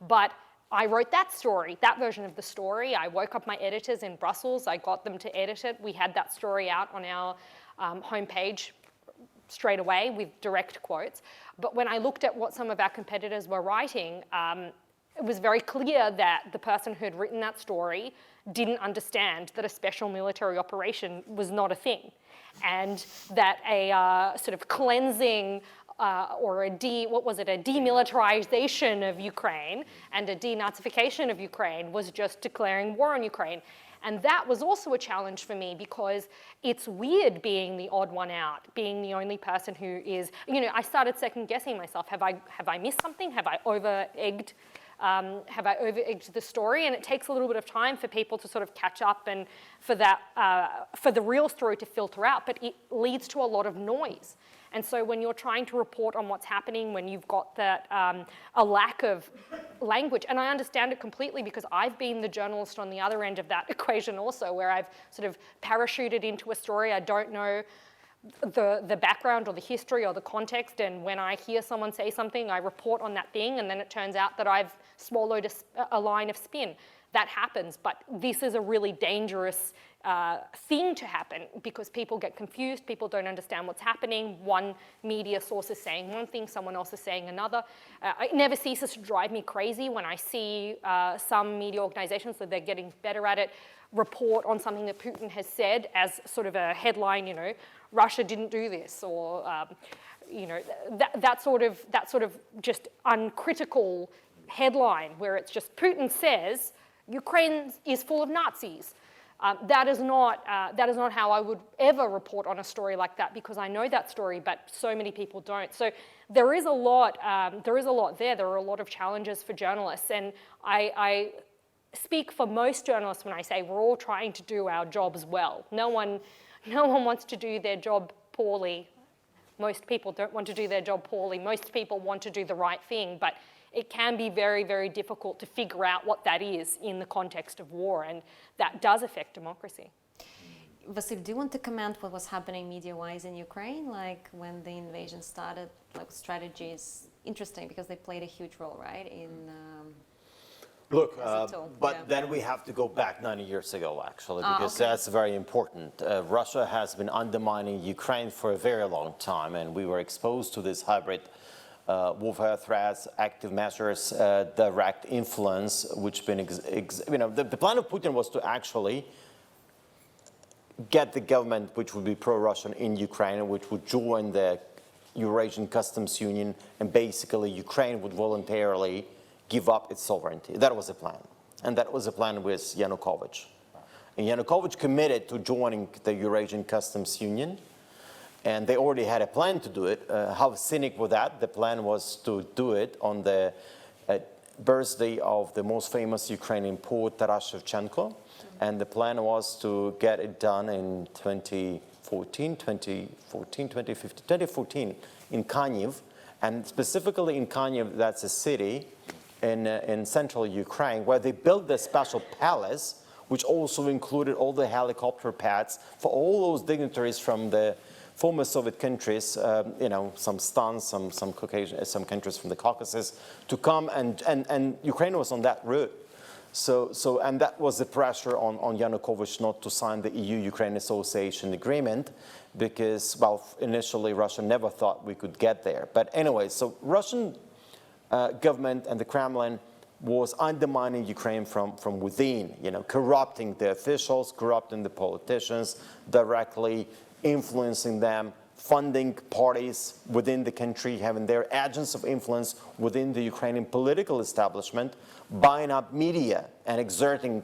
But I wrote that story, that version of the story. I woke up my editors in Brussels, I got them to edit it. We had that story out on our homepage straight away with direct quotes. But when I looked at what some of our competitors were writing, it was very clear that the person who had written that story didn't understand that a special military operation was not a thing, and that a sort of cleansing or a demilitarization of Ukraine and a denazification of Ukraine was just declaring war on Ukraine. And that was also a challenge for me, because it's weird being the odd one out, being the only person who is, I started second guessing myself. Have I missed something? Have I over-egged the story? And it takes a little bit of time for people to sort of catch up and for the real story to filter out, but it leads to a lot of noise. And so when you're trying to report on what's happening, when you've got that a lack of language, and I understand it completely, because I've been the journalist on the other end of that equation also, where I've sort of parachuted into a story. I don't know the background or the history or the context, and when I hear someone say something, I report on that thing, and then it turns out that I've swallowed a line of spin. That happens, but this is a really dangerous thing to happen, because people get confused, people don't understand what's happening. One media source is saying one thing, someone else is saying another. It never ceases to drive me crazy when I see some media organizations, that they're getting better at it, report on something that Putin has said as sort of a headline, Russia didn't do this, or that sort of just uncritical headline, where it's just Putin says Ukraine is full of Nazis. That is not how I would ever report on a story like that, because I know that story, but so many people don't. So there is a lot there. There are a lot of challenges for journalists, and I speak for most journalists when I say we're all trying to do our jobs well. No one wants to do their job poorly. Most people don't want to do their job poorly. Most people want to do the right thing, but it can be very, very difficult to figure out what that is in the context of war, and that does affect democracy. Vasyl, do you want to comment what was happening media-wise in Ukraine, like when the invasion started, like strategies? Interesting, because they played a huge role, right, in Look, then we have to go back 90 years ago, actually, because that's very important. Russia has been undermining Ukraine for a very long time, and we were exposed to this hybrid warfare threats, active measures, direct influence, which been, the plan of Putin was to actually get the government which would be pro-Russian in Ukraine, which would join the Eurasian Customs Union, and basically Ukraine would voluntarily give up its sovereignty. That was the plan. And that was the plan with Yanukovych. And Yanukovych committed to joining the Eurasian Customs Union, and they already had a plan to do it. How cynic was that? The plan was to do it on the birthday of the most famous Ukrainian poet, Taras Shevchenko. And the plan was to get it done in 2014 in Kharkiv. And specifically in Kharkiv, that's a city in central Ukraine, where they built the special palace, which also included all the helicopter pads for all those dignitaries from the former Soviet countries, some Stans, some Caucasian, some countries from the Caucasus, to come, and Ukraine was on that route. And that was the pressure on Yanukovych not to sign the EU-Ukraine Association Agreement, because, well, initially Russia never thought we could get there. But anyway, so Russian government and the Kremlin was undermining Ukraine from within, corrupting the officials, corrupting the politicians, directly influencing them, funding parties within the country, having their agents of influence within the Ukrainian political establishment, buying up media and exerting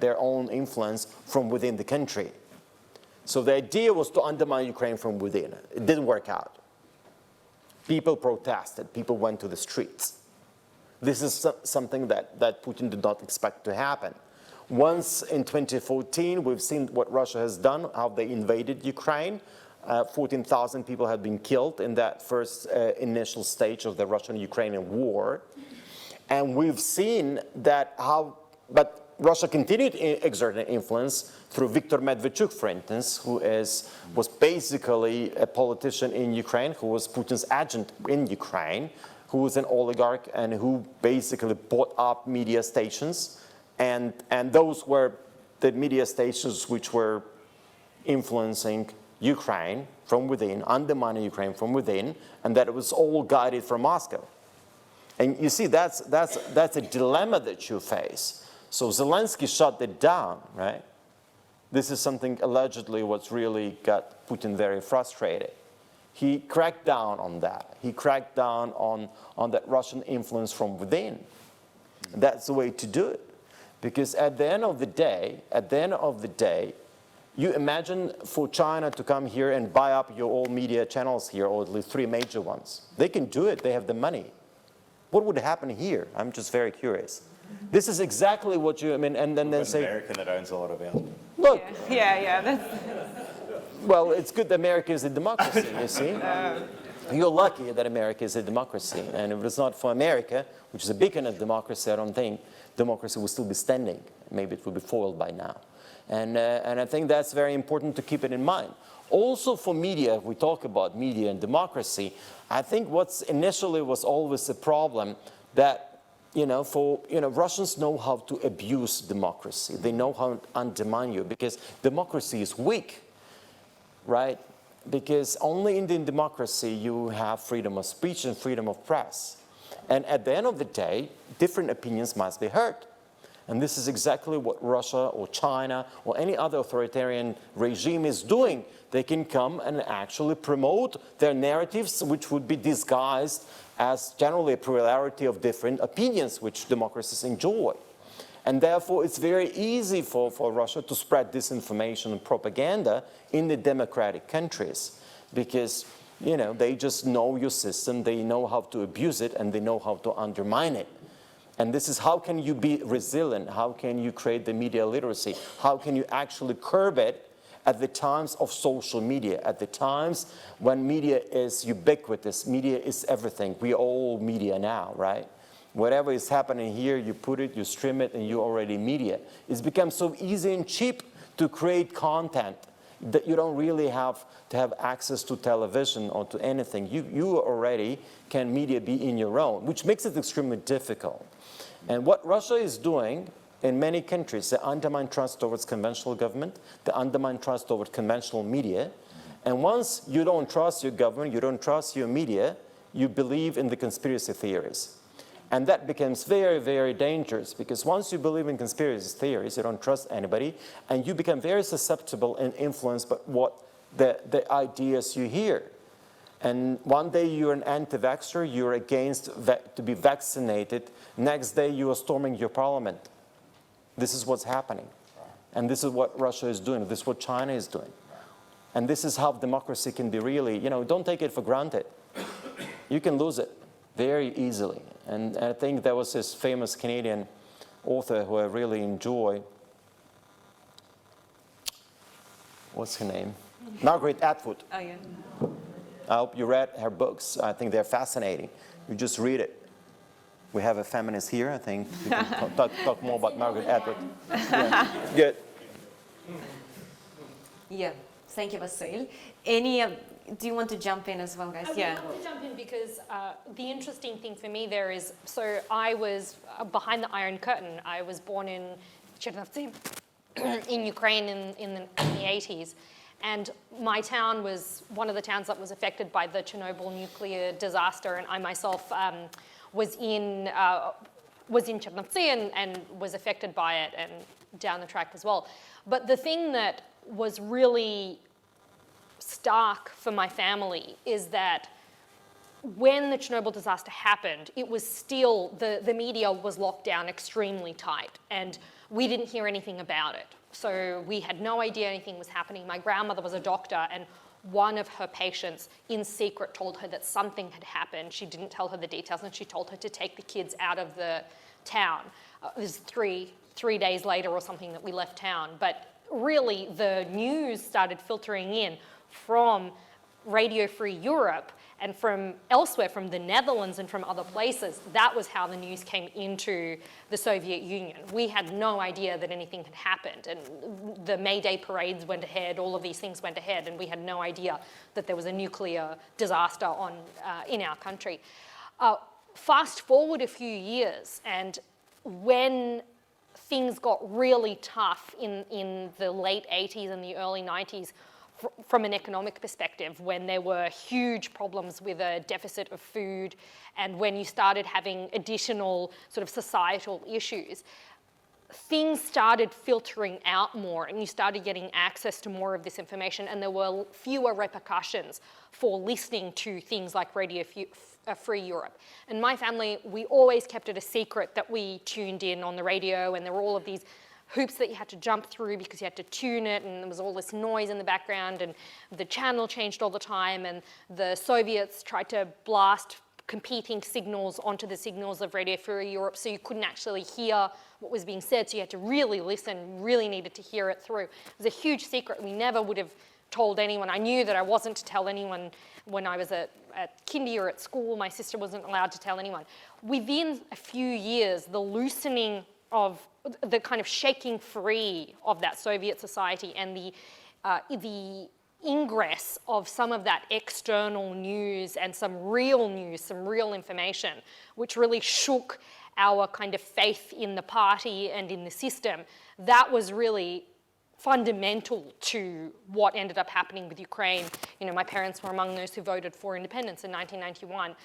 their own influence from within the country. So the idea was to undermine Ukraine from within. It didn't work out. People protested. People went to the streets. This is something that Putin did not expect to happen. Once in 2014, we've seen what Russia has done, how they invaded Ukraine. 14,000 people had been killed in that first initial stage of the Russian-Ukrainian war. And we've seen that but Russia continued to exert an influence through Viktor Medvedchuk, for instance, who was basically a politician in Ukraine, who was Putin's agent in Ukraine, who was an oligarch and who basically bought up media stations. And those were the media stations which were influencing Ukraine from within, undermining Ukraine from within, and that it was all guided from Moscow. And you see, that's a dilemma that you face. So Zelensky shut it down, right? This is something allegedly what's really got Putin very frustrated. He cracked down on that. He cracked down on that Russian influence from within. That's the way to do it. Because at the end of the day, you imagine for China to come here and buy up your all media channels here, or at least 3 major ones. They can do it, they have the money. What would happen here? I'm just very curious. This is exactly what you, and then they say... American that owns a lot of our... Look. Yeah. Well, it's good that America is a democracy, you see. You're lucky that America is a democracy. And if it's not for America, which is a beacon of democracy, I don't think democracy will still be standing. Maybe it will be foiled by now. And I think that's very important to keep it in mind. Also for media, if we talk about media and democracy, I think what's initially was always a problem that, Russians know how to abuse democracy. They know how to undermine you because democracy is weak, right? Because only in the democracy you have freedom of speech and freedom of press. And at the end of the day, different opinions must be heard. And this is exactly what Russia or China or any other authoritarian regime is doing. They can come and actually promote their narratives, which would be disguised as generally a plurality of different opinions, which democracies enjoy. And therefore, it's very easy for Russia to spread disinformation and propaganda in the democratic countries because, they just know your system, they know how to abuse it, and they know how to undermine it. And this is how can you be resilient? How can you create the media literacy? How can you actually curb it at the times of social media, at the times when media is ubiquitous, media is everything. We are all media now, right? Whatever is happening here, you put it, you stream it, and you're already media. It's become so easy and cheap to create content that you don't really have to have access to television or to anything. You already can media be in your own, which makes it extremely difficult. And what Russia is doing in many countries, they undermine trust towards conventional government, they undermine trust towards conventional media. And once you don't trust your government, you don't trust your media, you believe in the conspiracy theories. And that becomes very, very dangerous because once you believe in conspiracy theories, you don't trust anybody, and you become very susceptible and influenced by what the ideas you hear. And one day you're an anti-vaxxer, you're against to be vaccinated. Next day you are storming your parliament. This is what's happening. And this is what Russia is doing. This is what China is doing. And this is how democracy can be really, don't take it for granted. You can lose it very easily. And I think there was this famous Canadian author who I really enjoy. What's her name? Margaret Atwood. Oh, yeah. I hope you read her books. I think they're fascinating. You just read it. We have a feminist here, I think. We can talk more about Margaret Atwood. Yeah. Good. Yeah, thank you, Vasyl. Do you want to jump in as well, guys? I want to jump in because the interesting thing for me there is, so I was behind the Iron Curtain. I was born in Chernovtsi, in Ukraine in the 80s. And my town was one of the towns that was affected by the Chernobyl nuclear disaster, and I myself was in Chernovtsi and was affected by it and down the track as well. But the thing that was really stark for my family is that when the Chernobyl disaster happened, it was still, the media was locked down extremely tight, and we didn't hear anything about it. So we had no idea anything was happening. My grandmother was a doctor, and one of her patients in secret told her that something had happened. She didn't tell her the details, and she told her to take the kids out of the town. It was three days later or something that we left town. But really, the news started filtering in from Radio Free Europe and from elsewhere, from the Netherlands and from other places. That was how the news came into the Soviet Union. We had no idea that anything had happened, and the May Day parades went ahead, all of these things went ahead, and we had no idea that there was a nuclear disaster in our country. Fast forward a few years, and when things got really tough in the late 80s and the early 90s, from an economic perspective, when there were huge problems with a deficit of food and when you started having additional sort of societal issues, things started filtering out more and you started getting access to more of this information, and there were fewer repercussions for listening to things like Radio Free Europe. And my family, we always kept it a secret that we tuned in on the radio, and there were all of these hoops that you had to jump through because you had to tune it, and there was all this noise in the background, and the channel changed all the time, and the Soviets tried to blast competing signals onto the signals of Radio Free Europe, so you couldn't actually hear what was being said, so you had to really listen, really needed to hear it through. It was a huge secret. We never would have told anyone. I knew that I wasn't to tell anyone when I was at kindy or at school. My sister wasn't allowed to tell anyone. Within a few years, the loosening of the kind of shaking free of that Soviet society and the ingress of some of that external news and some real news, some real information, which really shook our kind of faith in the party and in the system, that was really fundamental to what ended up happening with Ukraine. You know, my parents were among those who voted for independence in 1991.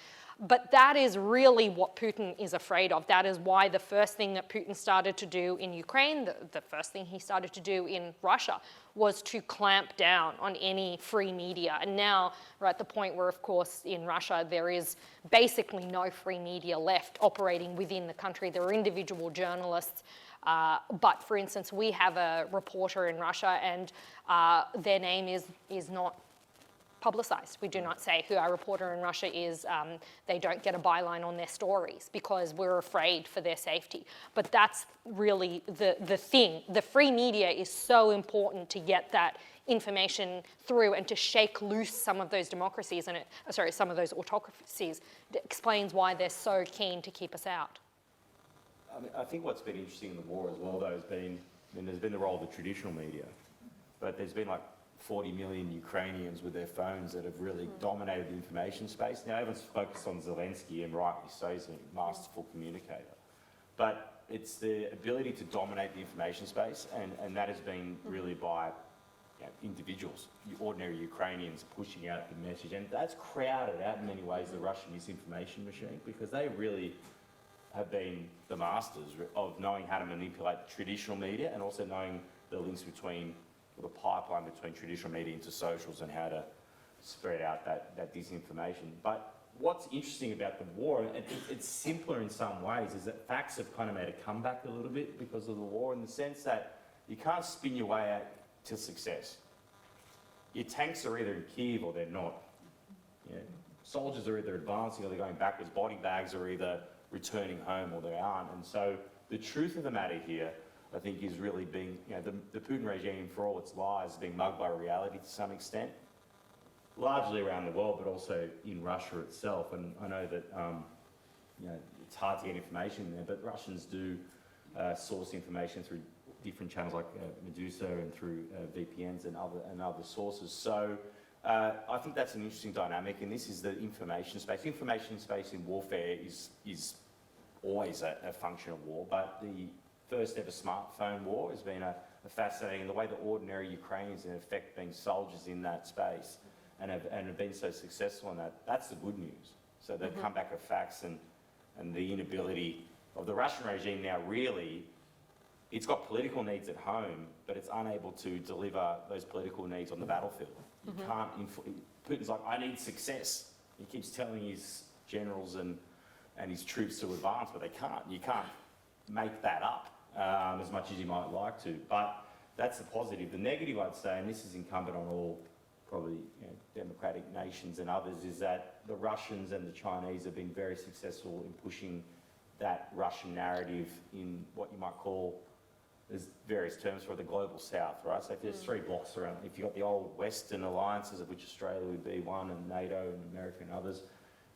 But that is really what Putin is afraid of. That is why the first thing that Putin started to do in Ukraine, the first thing he started to do in Russia, was to clamp down on any free media. And now we're at the point where, of course, in Russia, there is basically no free media left operating within the country. There are individual journalists. But for instance, we have a reporter in Russia, and their name is not publicized. We do not say who our reporter in Russia is. They don't get a byline on their stories because we're afraid for their safety. But that's really the thing. The free media is so important to get that information through and to shake loose some of those democracies and some of those autocracies. It explains why they're so keen to keep us out. I mean, I think what's been interesting in the war as well, though, there's been the role of the traditional media, but there's been like 40 million Ukrainians with their phones that have really dominated the information space. Now, everyone's focused on Zelensky, and rightly so, he's a masterful communicator. But it's the ability to dominate the information space, and that has been really by individuals, ordinary Ukrainians pushing out the message. And that's crowded out in many ways the Russian misinformation machine, because they really have been the masters of knowing how to manipulate traditional media and also knowing the links between, or the pipeline between traditional media into socials and how to spread out that disinformation. But what's interesting about the war, and it's simpler in some ways, is that facts have kind of made a comeback a little bit because of the war, in the sense that you can't spin your way out to success. Your tanks are either in Kiev or they're not. Soldiers are either advancing or they're going backwards. Body bags are either returning home or they aren't. And so the truth of the matter here, I think, is really being, the Putin regime, for all its lies, being mugged by reality to some extent, largely around the world, but also in Russia itself. And I know that, it's hard to get information there, but Russians do source information through different channels like Medusa and through VPNs and other sources. So I think that's an interesting dynamic, and this is the information space. Information space in warfare is always a function of war, but the first ever smartphone war has been a fascinating, the way that ordinary Ukrainians in effect being soldiers in that space and have been so successful in that, that's the good news. So the comeback of facts and the inability of the Russian regime now, really, it's got political needs at home, but it's unable to deliver those political needs on the battlefield. You can't, Putin's like, I need success. He keeps telling his generals and his troops to advance, but they can't. You can't make that up as much as you might like to. But that's the positive. The negative, I'd say, and this is incumbent on all probably democratic nations and others, is that the Russians and the Chinese have been very successful in pushing that Russian narrative in what you might call there's various terms for the global south, right? So if there's three blocks around, if you've got the old Western alliances, of which Australia would be one, and NATO and America and others,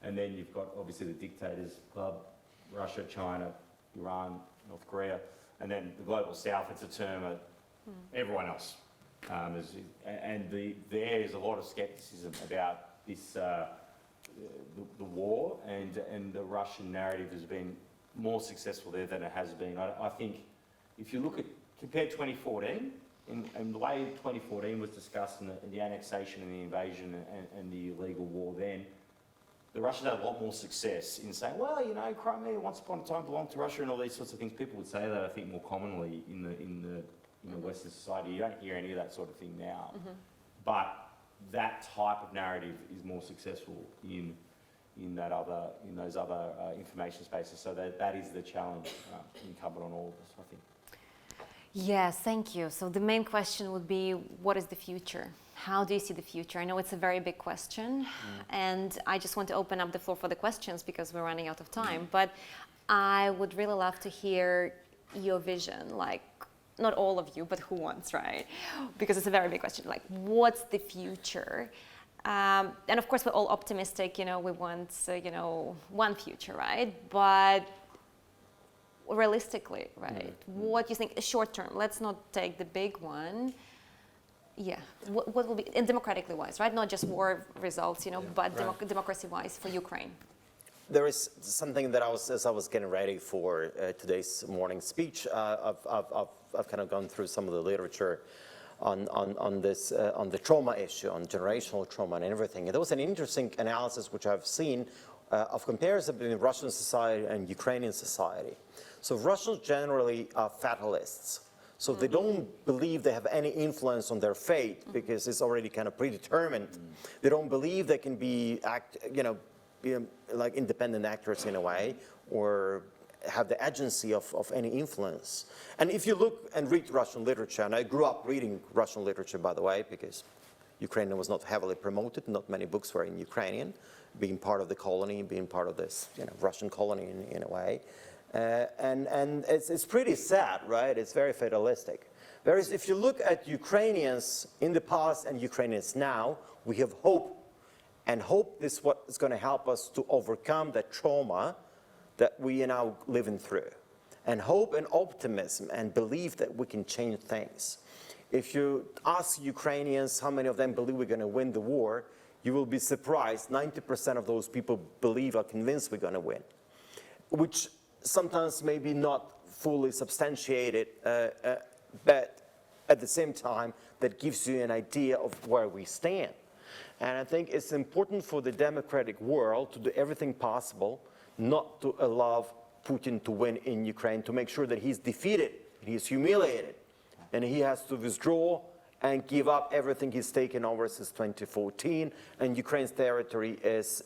and then you've got obviously the dictators club, Russia, China, Iran, North Korea, and then the global south, it's a term of everyone else. There is a lot of scepticism about this, the war, and the Russian narrative has been more successful there than it has been. I think if you look at, compare 2014, and the way 2014 was discussed in the annexation and the invasion and the illegal war then, the Russians had a lot more success in saying, well, you know, Crimea once upon a time belonged to Russia and all these sorts of things. People would say that, I think, more commonly in the Western society. You don't hear any of that sort of thing now. But that type of narrative is more successful in those other information spaces. So that is the challenge incumbent on all of us, I think. Yes, thank you. So the main question would be, what is the future? How do you see the future? I know it's a very big question, and I just want to open up the floor for the questions because we're running out of time. But I would really love to hear your vision, like, not all of you, but who wants, right? Because it's a very big question. Like, what's the future? And of course, we're all optimistic, you know, we want, one future, right? But realistically, right? What do you think, short term, let's not take the big one. Yeah, what will be, and democratically wise, right? Not just war results, but democracy-wise for Ukraine. There is something that as I was getting ready for today's morning speech, I've kind of gone through some of the literature on the trauma issue, on generational trauma and everything. And there was an interesting analysis which I've seen of comparison between Russian society and Ukrainian society. So Russians generally are fatalists. So they don't believe they have any influence on their fate because it's already kind of predetermined. They don't believe they can be like independent actors in a way, or have the agency of any influence. And if you look and read Russian literature, and I grew up reading Russian literature, by the way, because Ukrainian was not heavily promoted, not many books were in Ukrainian, being part of the colony, being part of this Russian colony in a way. And it's pretty sad, right? It's very fatalistic. Whereas if you look at Ukrainians in the past and Ukrainians now, we have hope. And hope is what is going to help us to overcome the trauma that we are now living through. And hope and optimism and belief that we can change things. If you ask Ukrainians how many of them believe we're going to win the war, you will be surprised. 90% of those people believe or convinced we're going to win, which sometimes maybe not fully substantiated, but at the same time, that gives you an idea of where we stand. And I think it's important for the democratic world to do everything possible not to allow Putin to win in Ukraine, to make sure that he's defeated, he's humiliated, and he has to withdraw and give up everything he's taken over since 2014, and Ukraine's territory is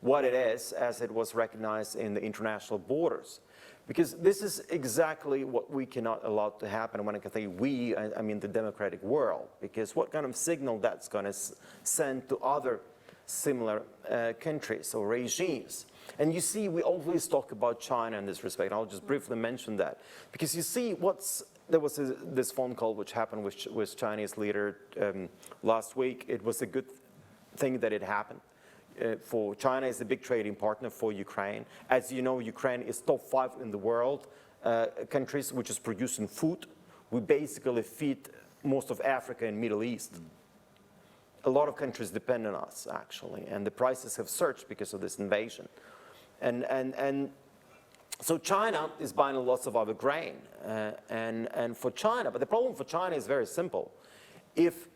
what it is as it was recognized in the international borders. Because this is exactly what we cannot allow to happen. When I say we, I mean the democratic world. Because what kind of signal that's going to send to other similar countries or regimes? And you see, we always talk about China in this respect. I'll just briefly mention that. Because you see, there was this phone call which happened with Chinese leader last week. It was a good thing that it happened. For China is a big trading partner for Ukraine. As you know, Ukraine is top 5 in the world countries which is producing food. We basically feed most of Africa and Middle East. A lot of countries depend on us, actually, and the prices have surged because of this invasion. And so China is buying lots of our grain, and for China, but the problem for China is very simple. If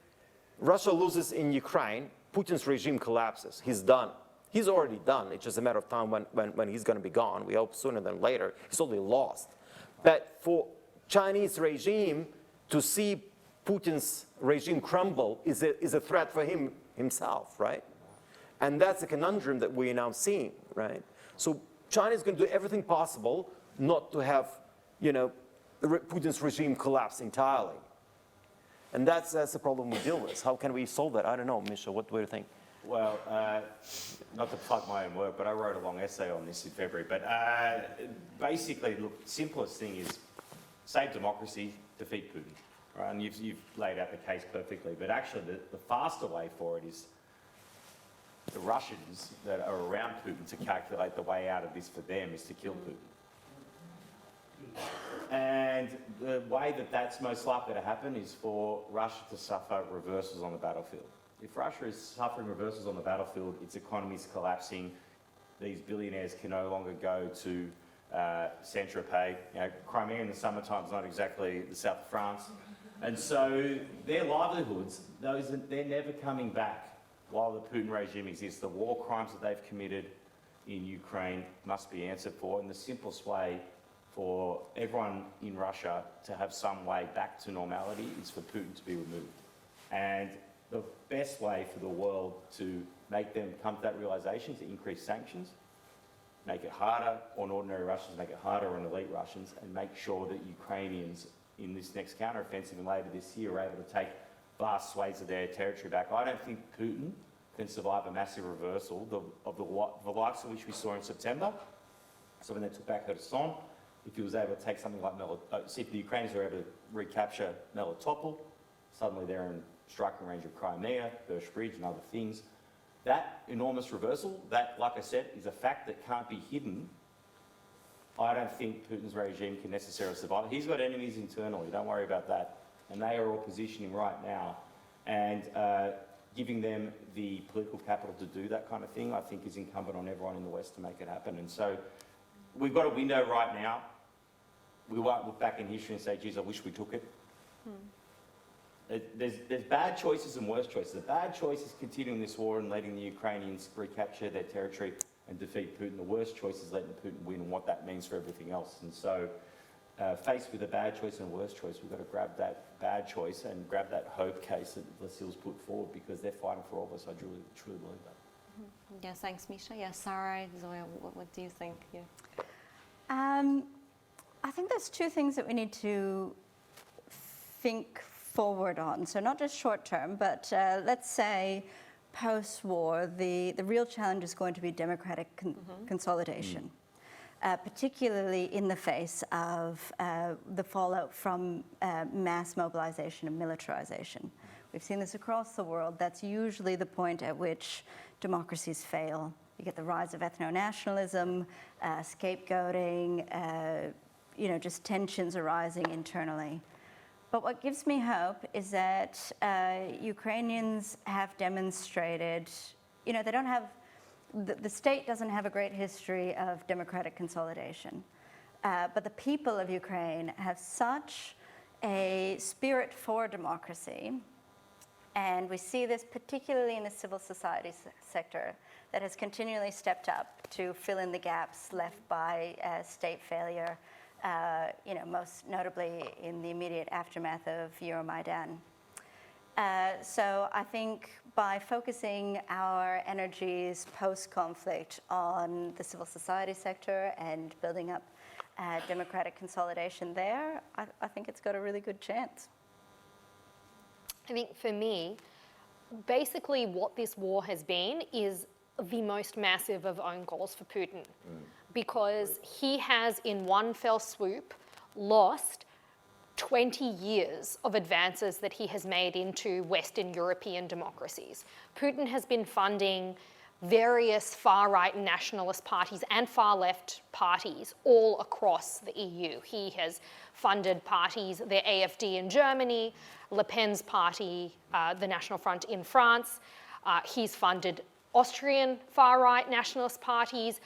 Russia loses in Ukraine, Putin's regime collapses. He's done. He's already done. It's just a matter of time when he's going to be gone. We hope sooner than later. He's already lost. But for Chinese regime to see Putin's regime crumble is a threat for himself, right? And that's a conundrum that we are now seeing, right? So China is going to do everything possible not to have, Putin's regime collapse entirely. And that's the problem we deal with. How can we solve that? I don't know, Misha, what do you think? Well, not to plug my own work, but I wrote a long essay on this in February. But basically, look, the simplest thing is save democracy, defeat Putin. Right? And you've laid out the case perfectly. But actually, the faster way for it is the Russians that are around Putin to calculate the way out of this for them is to kill Putin. And the way that that's most likely to happen is for Russia to suffer reversals on the battlefield. If Russia is suffering reversals on the battlefield, its economy is collapsing, these billionaires can no longer go to Saint-Tropez. You know, Crimea in the summertime is not exactly the south of France. And so their livelihoods, they're never coming back while the Putin regime exists. The war crimes that they've committed in Ukraine must be answered for. And the simplest way for everyone in Russia to have some way back to normality is for Putin to be removed. And the best way for the world to make them come to that realisation is to increase sanctions, make it harder on ordinary Russians, make it harder on elite Russians, and make sure that Ukrainians in this next counter-offensive and later this year are able to take vast swathes of their territory back. I don't think Putin can survive a massive reversal of the likes of which we saw in September. So when they took back Kherson, if he was able to take something like if the Ukrainians were able to recapture Melitopol, suddenly they're in striking range of Crimea, Kerch Bridge and other things. That enormous reversal, that, like I said, is a fact that can't be hidden. I don't think Putin's regime can necessarily survive. He's got enemies internally, don't worry about that. And they are all positioning right now. And giving them the political capital to do that kind of thing, I think is incumbent on everyone in the West to make it happen. And so we've got a window right now. We won't look back in history and say, geez, I wish we took it. There's bad choices and worse choices. The bad choice is continuing this war and letting the Ukrainians recapture their territory and defeat Putin. The worst choice is letting Putin win and what that means for everything else. And so faced with a bad choice and a worse choice, we've got to grab that bad choice and grab that hope case that Vasyl's put forward, because they're fighting for all of us. I truly believe that. Yes, thanks, Misha. Yes, Sara, Zoya, what do you think? Yeah. I think there's two things that we need to think forward on. So not just short term, but let's say post-war, the real challenge is going to be democratic consolidation, particularly in the face of the fallout from mass mobilization and militarization. We've seen this across the world. That's usually the point at which democracies fail. You get the rise of ethno-nationalism, scapegoating, just tensions arising internally. But what gives me hope is that Ukrainians have demonstrated, they don't have, the state doesn't have a great history of democratic consolidation. But the people of Ukraine have such a spirit for democracy, and we see this particularly in the civil society sector that has continually stepped up to fill in the gaps left by state failure, most notably in the immediate aftermath of Euromaidan. So I think by focusing our energies post-conflict on the civil society sector and building up democratic consolidation there, I think it's got a really good chance. I think for me, basically what this war has been is the most massive of own goals for Putin, because he has in one fell swoop lost 20 years of advances that he has made into Western European democracies. Putin has been funding various far-right nationalist parties and far-left parties all across the EU. He has funded parties, the AfD in Germany, Le Pen's party, the National Front in France. He's funded Austrian far-right nationalist parties.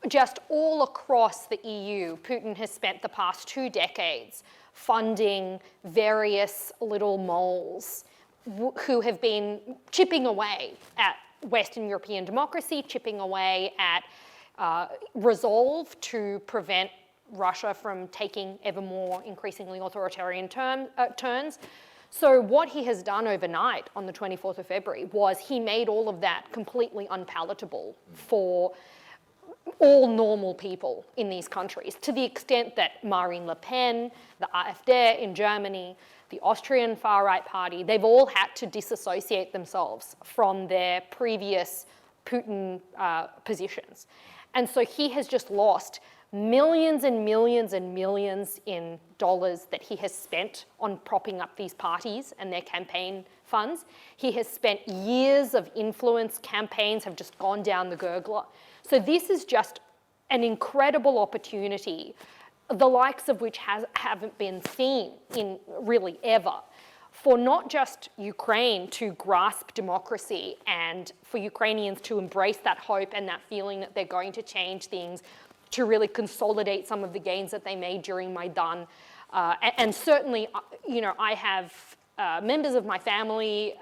Just all across the EU, Putin has spent the past 2 decades funding various little moles who have been chipping away at Western European democracy, chipping away at resolve to prevent Russia from taking ever more increasingly authoritarian turns. So what he has done overnight on the 24th of February was he made all of that completely unpalatable for all normal people in these countries, to the extent that Marine Le Pen, the AfD in Germany, the Austrian far-right party, they've all had to disassociate themselves from their previous Putin positions. And so he has just lost millions and millions and millions in dollars that he has spent on propping up these parties and their campaign funds. He has spent years of influence. Campaigns have just gone down the gurgler. So this is just an incredible opportunity, the likes of which haven't been seen in really ever, for not just Ukraine to grasp democracy and for Ukrainians to embrace that hope and that feeling that they're going to change things, to really consolidate some of the gains that they made during Maidan. And certainly, you know, I have members of my family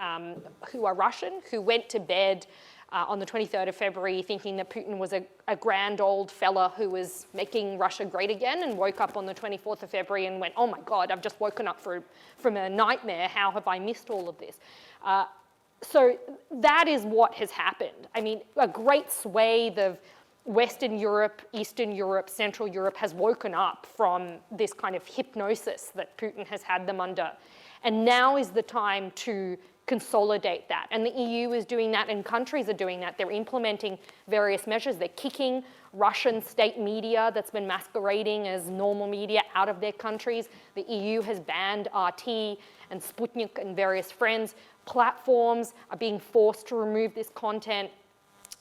who are Russian who went to bed on the 23rd of February thinking that Putin was a grand old fella who was making Russia great again, and woke up on the 24th of February and went, oh my God, I've just woken up from a nightmare. How have I missed all of this? So that is what has happened. I mean, a great swathe of Western Europe, Eastern Europe, Central Europe has woken up from this kind of hypnosis that Putin has had them under. And now is the time to consolidate that. And the EU is doing that, and countries are doing that. They're implementing various measures. They're kicking Russian state media that's been masquerading as normal media out of their countries. The EU has banned RT and Sputnik and various friends. Platforms are being forced to remove this content.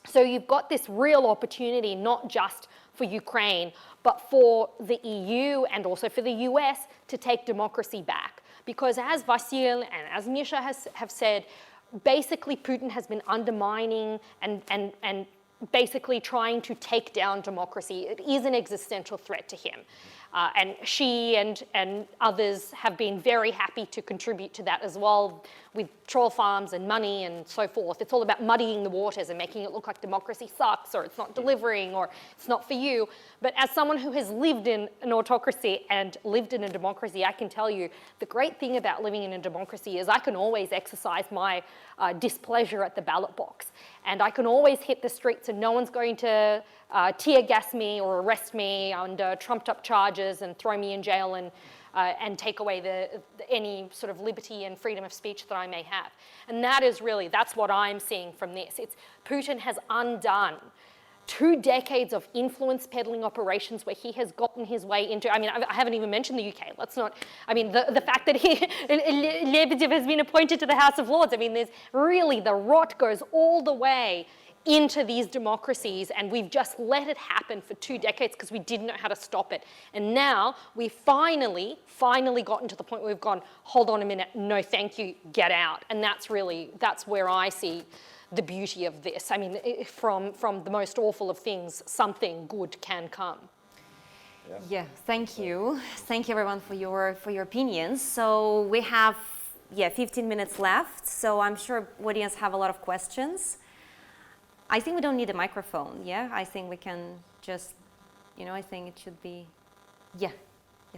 So you've got this real opportunity, not just for Ukraine, but for the EU and also for the US to take democracy back. Because as Vasyl and as Misha have said, basically Putin has been undermining and basically trying to take down democracy. It is an existential threat to him. And she and others have been very happy to contribute to that as well, with troll farms and money and so forth. It's all about muddying the waters and making it look like democracy sucks, or it's not delivering, or it's not for you. But as someone who has lived in an autocracy and lived in a democracy, I can tell you the great thing about living in a democracy is I can always exercise my displeasure at the ballot box. And I can always hit the streets and no one's going to tear gas me or arrest me under trumped up charges and throw me in jail and take away any sort of liberty and freedom of speech that I may have. And that is really, that's what I'm seeing from this. It's Putin has undone 2 decades of influence peddling operations where he has gotten his way into, I mean, I haven't even mentioned the UK. Let's not, I mean, the fact that Lebedev has been appointed to the House of Lords, I mean, there's really, the rot goes all the way into these democracies, and we've just let it happen for 2 decades because we didn't know how to stop it. And now we finally gotten to the point where we've gone, hold on a minute, no thank you, get out. And that's where I see the beauty of this. I mean, from the most awful of things, something good can come. Yeah, thank you. Thank you everyone for your opinions. So we have 15 minutes left, so I'm sure audience have a lot of questions. I think we don't need a microphone, yeah? I think we can just, I think it should be, yes,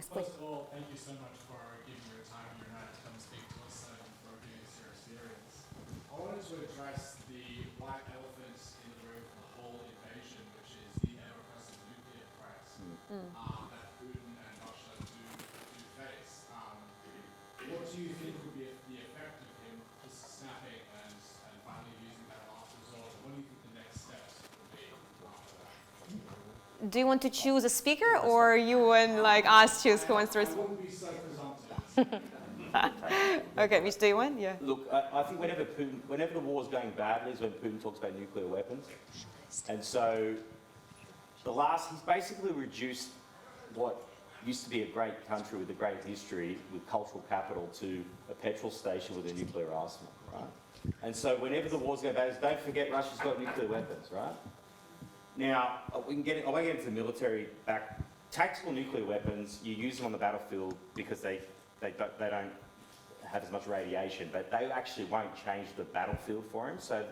please. First of all, thank you so much for giving your time and your night to come speak to us and for giving us your experience. I wanted to address the white elephant in the room for the whole invasion, which is the ever-present nuclear threat that Putin and Russia do face. What do you think would be the effect of him just snapping and finally using that last resort? What do you think the next steps would be after that? Do you want to choose a speaker, or you and us choose who wants to respond? I wouldn't be so presumptuous. Okay, Misha, do you want? Yeah. Look, I think whenever the war's going badly is when Putin talks about nuclear weapons. And so he's basically reduced what used to be a great country with a great history, with cultural capital, to a petrol station with a nuclear arsenal, right? And so whenever the war's going bad, don't forget Russia's got nuclear weapons, right? Now, I won't get into the military back. Tactical nuclear weapons, you use them on the battlefield because they don't have as much radiation, but they actually won't change the battlefield for him. So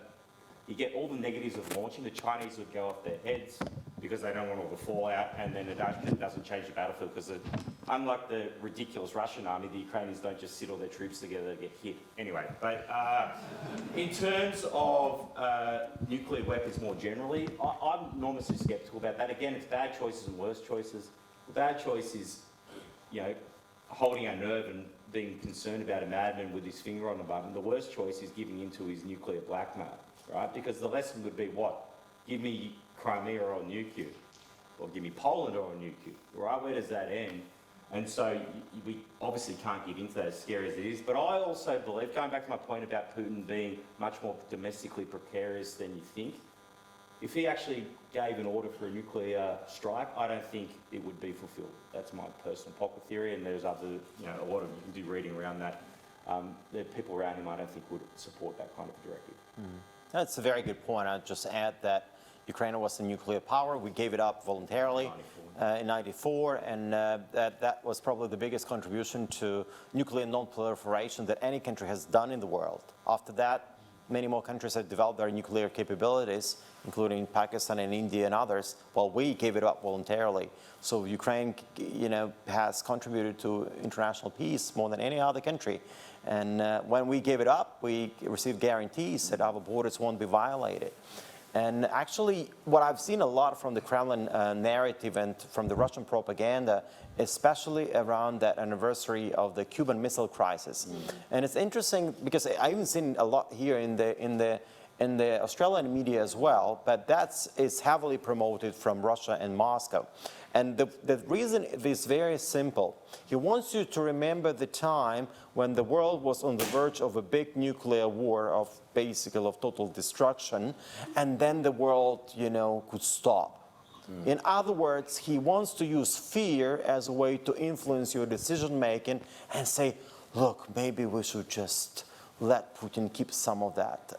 you get all the negatives of launching. The Chinese would go off their heads because they don't want all the fallout, and then it doesn't change the battlefield, because unlike the ridiculous Russian army, the Ukrainians don't just sit all their troops together to get hit. Anyway, but in terms of nuclear weapons more generally, I'm enormously sceptical about that. Again, it's bad choices and worse choices. The bad choice is, you know, holding our nerve and being concerned about a madman with his finger on the button. The worst choice is giving into his nuclear blackmail, right? Because the lesson would be what? Give me Crimea or I'll nuke you, or give me Poland or I'll nuke you, right? Where does that end? And so we obviously can't get into that, as scary as it is. But I also believe, going back to my point about Putin being much more domestically precarious than you think, if he actually gave an order for a nuclear strike, I don't think it would be fulfilled. That's my personal pocket theory, and there's other, you know, a lot of, you can do reading around that. There are people around him I don't think would support that kind of directive. That's a very good point. I'd just add that Ukraine was a nuclear power. We gave it up voluntarily in '94, and that was probably the biggest contribution to nuclear non-proliferation that any country has done in the world. After that, many more countries have developed their nuclear capabilities, including Pakistan and India and others, while we gave it up voluntarily. So Ukraine, you know, has contributed to international peace more than any other country. And when we gave it up, we received guarantees that our borders won't be violated. And actually, what I've seen a lot from the Kremlin narrative and from the Russian propaganda, especially around that anniversary of the Cuban Missile Crisis. And it's interesting because I even seen a lot here in the Australian media as well, but is heavily promoted from Russia and Moscow. And the reason is very simple. He wants you to remember the time when the world was on the verge of a big nuclear war of total destruction, and then the world, you know, could stop. In other words, he wants to use fear as a way to influence your decision making and say, look, maybe we should just let Putin keep some of that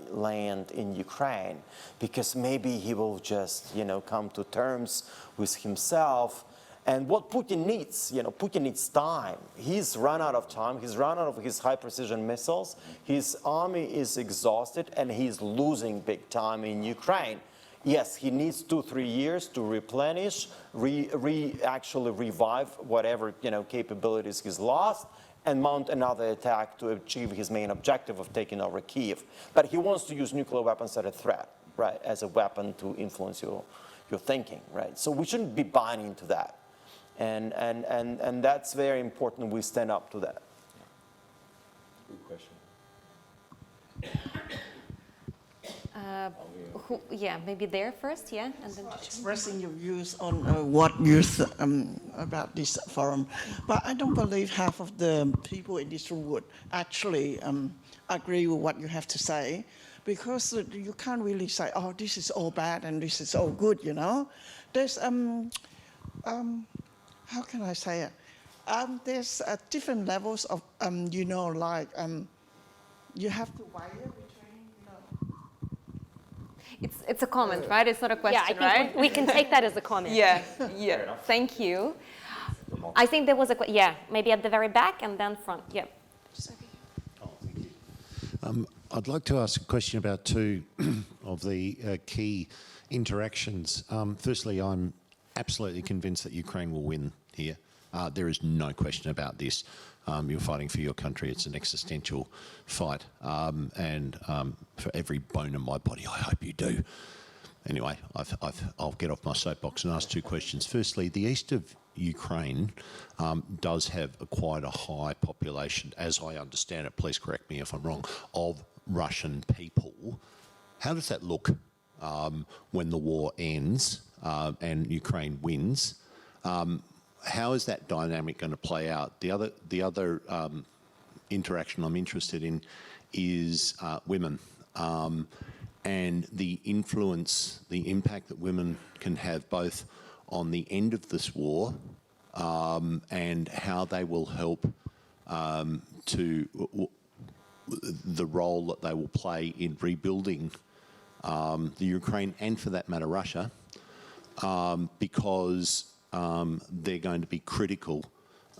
land in Ukraine, because maybe he will just, you know, come to terms with himself. And what Putin needs, you know, Putin needs time. He's run out of time. He's run out of his high-precision missiles. His army is exhausted, and he's losing big time in Ukraine. Yes, he needs 2-3 years to replenish, actually revive whatever, you know, capabilities he's lost, and mount another attack to achieve his main objective of taking over Kyiv. But he wants to use nuclear weapons as a threat, right, as a weapon to influence your thinking, right? So we shouldn't be buying into that. And that's very important we stand up to that. Good question. Maybe there first, yeah, and then expressing your views on what you about this forum, but I don't believe half of the people in this room would actually agree with what you have to say, because you can't really say, oh, this is all bad and this is all good, you know. There's how can I say it? There's different levels of you know, like you have to weigh between, you know. It's a comment, right? It's not a question, yeah, I think right? we can take that as a comment. Yeah. Thank you. I think there was maybe at the very back and then front. Yeah. Oh, thank you. I'd like to ask a question about two of the key interactions. Firstly, I'm absolutely convinced that Ukraine will win here. There is no question about this. You're fighting for your country. It's an existential fight. And for every bone in my body, I hope you do. Anyway, I'll get off my soapbox and ask two questions. Firstly, the east of Ukraine does have quite a high population, as I understand it, please correct me if I'm wrong, of Russian people. How does that look when the war ends and Ukraine wins? How is that dynamic going to play out? The other interaction I'm interested in is women and the influence, the impact that women can have both on the end of this war and how they will help to the role that they will play in rebuilding the Ukraine and, for that matter, Russia, because they're going to be critical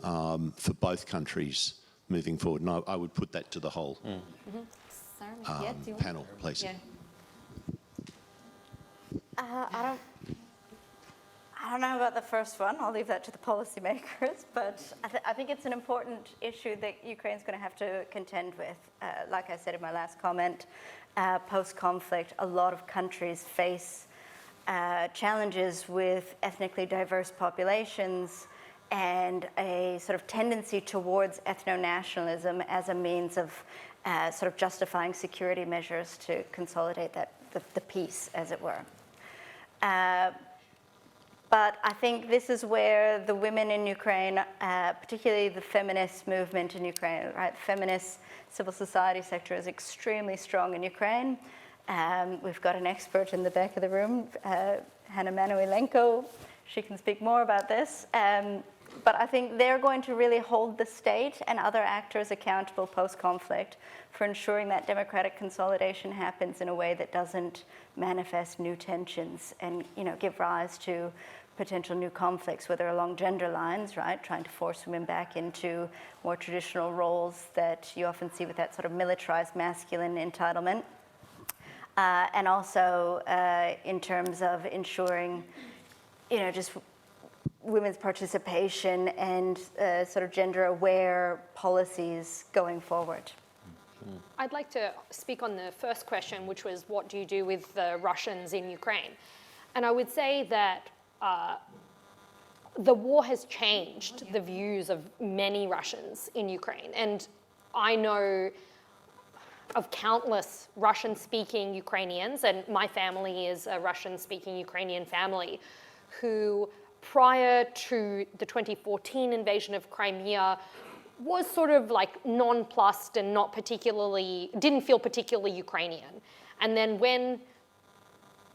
for both countries moving forward. And I would put that to the whole panel, please. Yeah. I don't. I don't know about the first one. I'll leave that to the policymakers. But I think it's an important issue that Ukraine's going to have to contend with. Like I said in my last comment, post-conflict, a lot of countries face challenges with ethnically diverse populations and a sort of tendency towards ethno-nationalism as a means of sort of justifying security measures to consolidate the peace, as it were. But I think this is where the women in Ukraine, particularly the feminist movement in Ukraine, right? The feminist civil society sector is extremely strong in Ukraine. We've got an expert in the back of the room, Hanna Manuelenko. She can speak more about this. But I think they're going to really hold the state and other actors accountable post-conflict for ensuring that democratic consolidation happens in a way that doesn't manifest new tensions and, give rise to potential new conflicts, whether along gender lines, right, trying to force women back into more traditional roles that you often see with that sort of militarized masculine entitlement, and also in terms of ensuring, just women's participation and sort of gender-aware policies going forward. I'd like to speak on the first question, which was, what do you do with the Russians in Ukraine? And I would say that the war has changed the views of many Russians in Ukraine. And I know of countless Russian-speaking Ukrainians, and my family is a Russian-speaking Ukrainian family, who prior to the 2014 invasion of Crimea was sort of like nonplussed and didn't feel particularly Ukrainian. And then when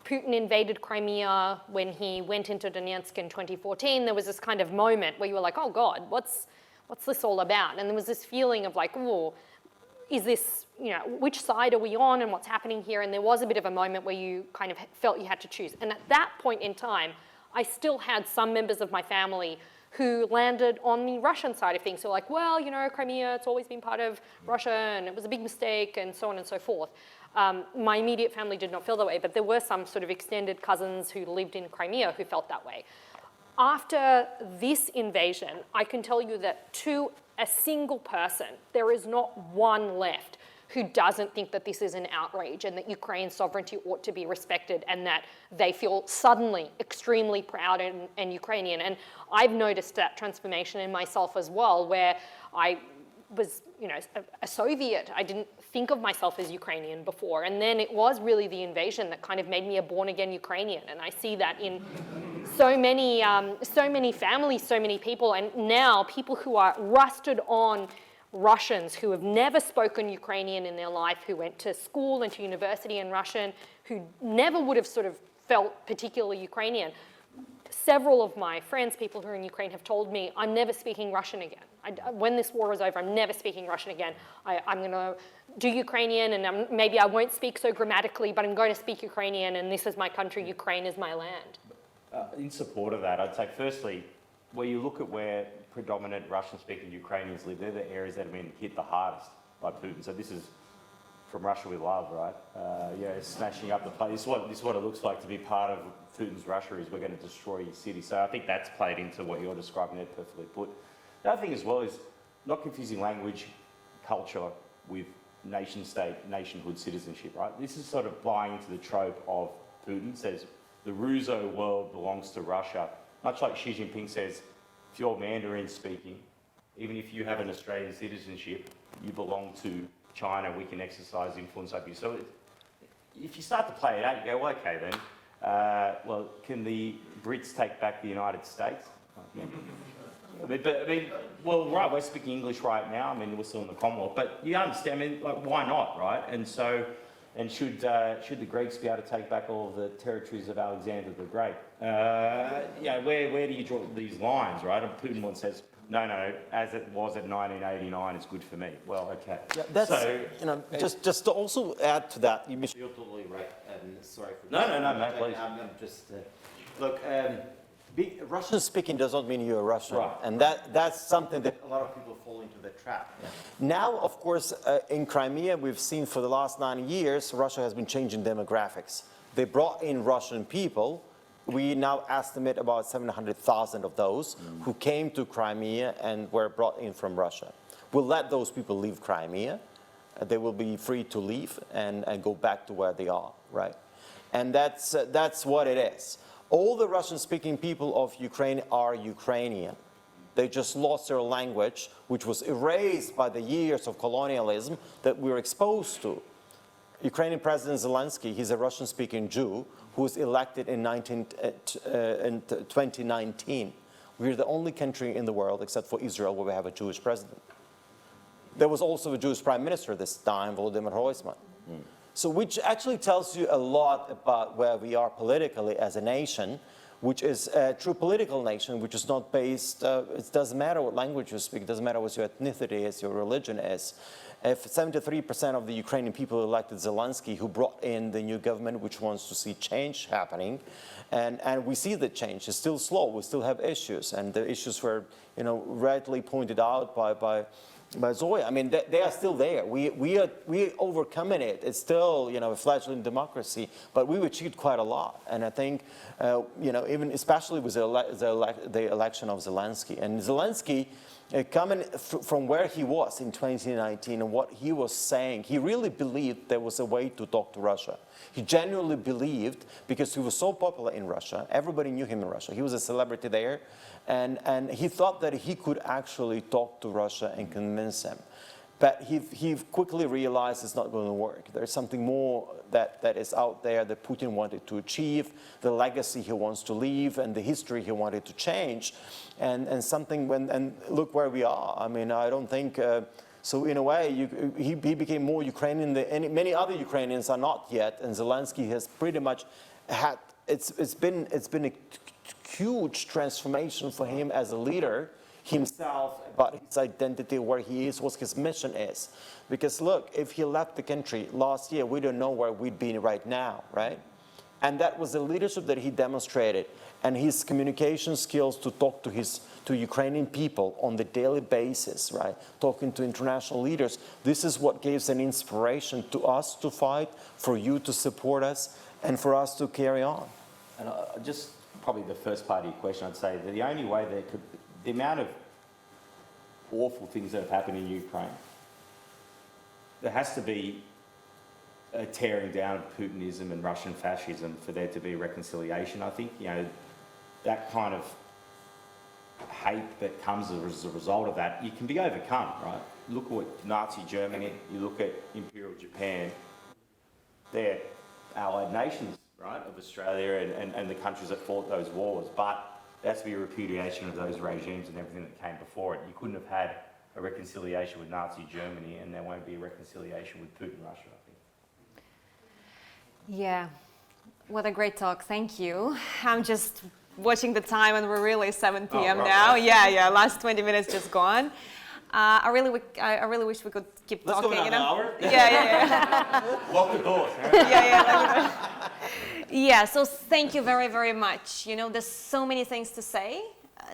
Putin invaded Crimea, when he went into Donetsk in 2014, there was this kind of moment where you were like, oh God, what's this all about? And there was this feeling of like, oh, is this, which side are we on and what's happening here? And there was a bit of a moment where you kind of felt you had to choose. And at that point in time, I still had some members of my family who landed on the Russian side of things. So like, well, Crimea, it's always been part of Russia and it was a big mistake and so on and so forth. My immediate family did not feel that way, but there were some sort of extended cousins who lived in Crimea who felt that way. After this invasion, I can tell you that to a single person, there is not one left who doesn't think that this is an outrage and that Ukraine's sovereignty ought to be respected and that they feel suddenly extremely proud and Ukrainian. And I've noticed that transformation in myself as well, where I was, a Soviet. I didn't think of myself as Ukrainian before. And then it was really the invasion that kind of made me a born-again Ukrainian. And I see that in so many families, so many people, and now people who are rusted on Russians who have never spoken Ukrainian in their life, who went to school and to university in Russian, who never would have sort of felt particularly Ukrainian. Several of my friends, people who are in Ukraine, have told me, I'm never speaking Russian again. When this war is over, I'm never speaking Russian again. I'm going to do Ukrainian, and maybe I won't speak so grammatically, but I'm going to speak Ukrainian, and this is my country, Ukraine is my land. In support of that, I'd say firstly, where you look at where predominant Russian-speaking Ukrainians live, they're the areas that have been hit the hardest by Putin. So this is from Russia with love, right? Smashing up the place. This is what it looks like to be part of Putin's Russia, is we're going to destroy your city. So I think that's played into what you're describing there, perfectly put. The other thing as well is not confusing language, culture with nation-state, nationhood citizenship, right? This is sort of buying into the trope of Putin, says the Russo world belongs to Russia. Much like Xi Jinping says, if you're Mandarin speaking, even if you have an Australian citizenship, you belong to China, we can exercise influence over you. So if you start to play it out, you go, well, okay then, can the Brits take back the United States? Right, we're speaking English right now. We're still in the Commonwealth, but you understand, why not, right? And so, should the Greeks be able to take back all of the territories of Alexander the Great? Where do you draw these lines, right? And Putin once says, no, as it was at 1989 is good for me. Well, okay. Yeah, that's, just to also add to that, you're totally right. Sorry for No, please. Look, Russian speaking does not mean you're Russian. Right. And that's something that a lot of people fall into the trap. Yeah. Now, of course, in Crimea, we've seen for the last 9 years, Russia has been changing demographics. They brought in Russian people we now estimate about 700,000 of those who came to Crimea and were brought in from Russia. We'll let those people leave Crimea. They will be free to leave and go back to where they are, right? And that's what it is. All the Russian-speaking people of Ukraine are Ukrainian. They just lost their language, which was erased by the years of colonialism that we were exposed to. Ukrainian President Zelensky, he's a Russian-speaking Jew who was elected in 2019. We're the only country in the world, except for Israel, where we have a Jewish president. There was also a Jewish prime minister this time, Volodymyr Groysman. So which actually tells you a lot about where we are politically as a nation, which is a true political nation, which is not based, it doesn't matter what language you speak, it doesn't matter what your ethnicity is, your religion is. If 73% of the Ukrainian people elected Zelensky, who brought in the new government, which wants to see change happening, and we see the change. It's still slow, we still have issues, and the issues were, rightly pointed out by Zoya. I mean, they are still there. We're overcoming it. It's still, a fledgling democracy, but we've achieved quite a lot. And I think, even especially with the election of Zelensky. And Zelensky, coming from where he was in 2019 and what he was saying, he really believed there was a way to talk to Russia. He genuinely believed, because he was so popular in Russia, everybody knew him in Russia. He was a celebrity there. And he thought that he could actually talk to Russia and convince them. But he quickly realized it's not going to work. There's something more that is out there that Putin wanted to achieve, the legacy he wants to leave, and the history he wanted to change. And look where we are. I mean, I don't think, so in a way, he became more Ukrainian than many other Ukrainians are not yet. And Zelensky has pretty much had, it's been a huge transformation for him as a leader himself, about his identity, where he is, what his mission is. Because look, if he left the country last year, we don't know where we'd be right now, right? And that was the leadership that he demonstrated, and his communication skills to talk to Ukrainian people on the daily basis, right? Talking to international leaders. This is what gives an inspiration to us to fight, for you to support us, and for us to carry on. And just probably the first part of your question, I'd say that the only way the amount of awful things that have happened in Ukraine, there has to be a tearing down of Putinism and Russian fascism for there to be reconciliation. I think, that kind of hate that comes as a result of that, you can be overcome, right? Look at what Nazi Germany, you look at Imperial Japan, they're allied nations, right, of Australia and the countries that fought those wars, but there has to be a repudiation of those regimes and everything that came before it. You couldn't have had a reconciliation with Nazi Germany, and there won't be a reconciliation with Putin Russia, I think. Yeah, what a great talk, thank you. I'm just watching the time and we're really 7 p.m. now. Right. Yeah, last 20 minutes just gone. I really wish we could keep talking. Let's go another hour. Yeah. Walk the course. Yeah, so thank you very, very much. There's so many things to say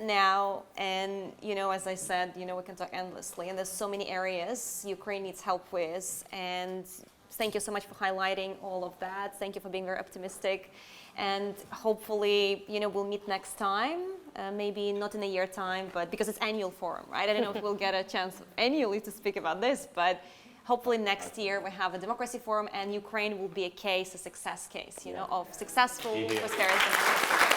now, and as I said, we can talk endlessly, and there's so many areas Ukraine needs help with, and thank you so much for highlighting all of that. Thank you for being very optimistic, and hopefully, we'll meet next time. Maybe not in a year time, but because it's annual forum, right? I don't know if we'll get a chance annually to speak about this, but hopefully next year we have a democracy forum, and Ukraine will be a success case, of successful prosperity.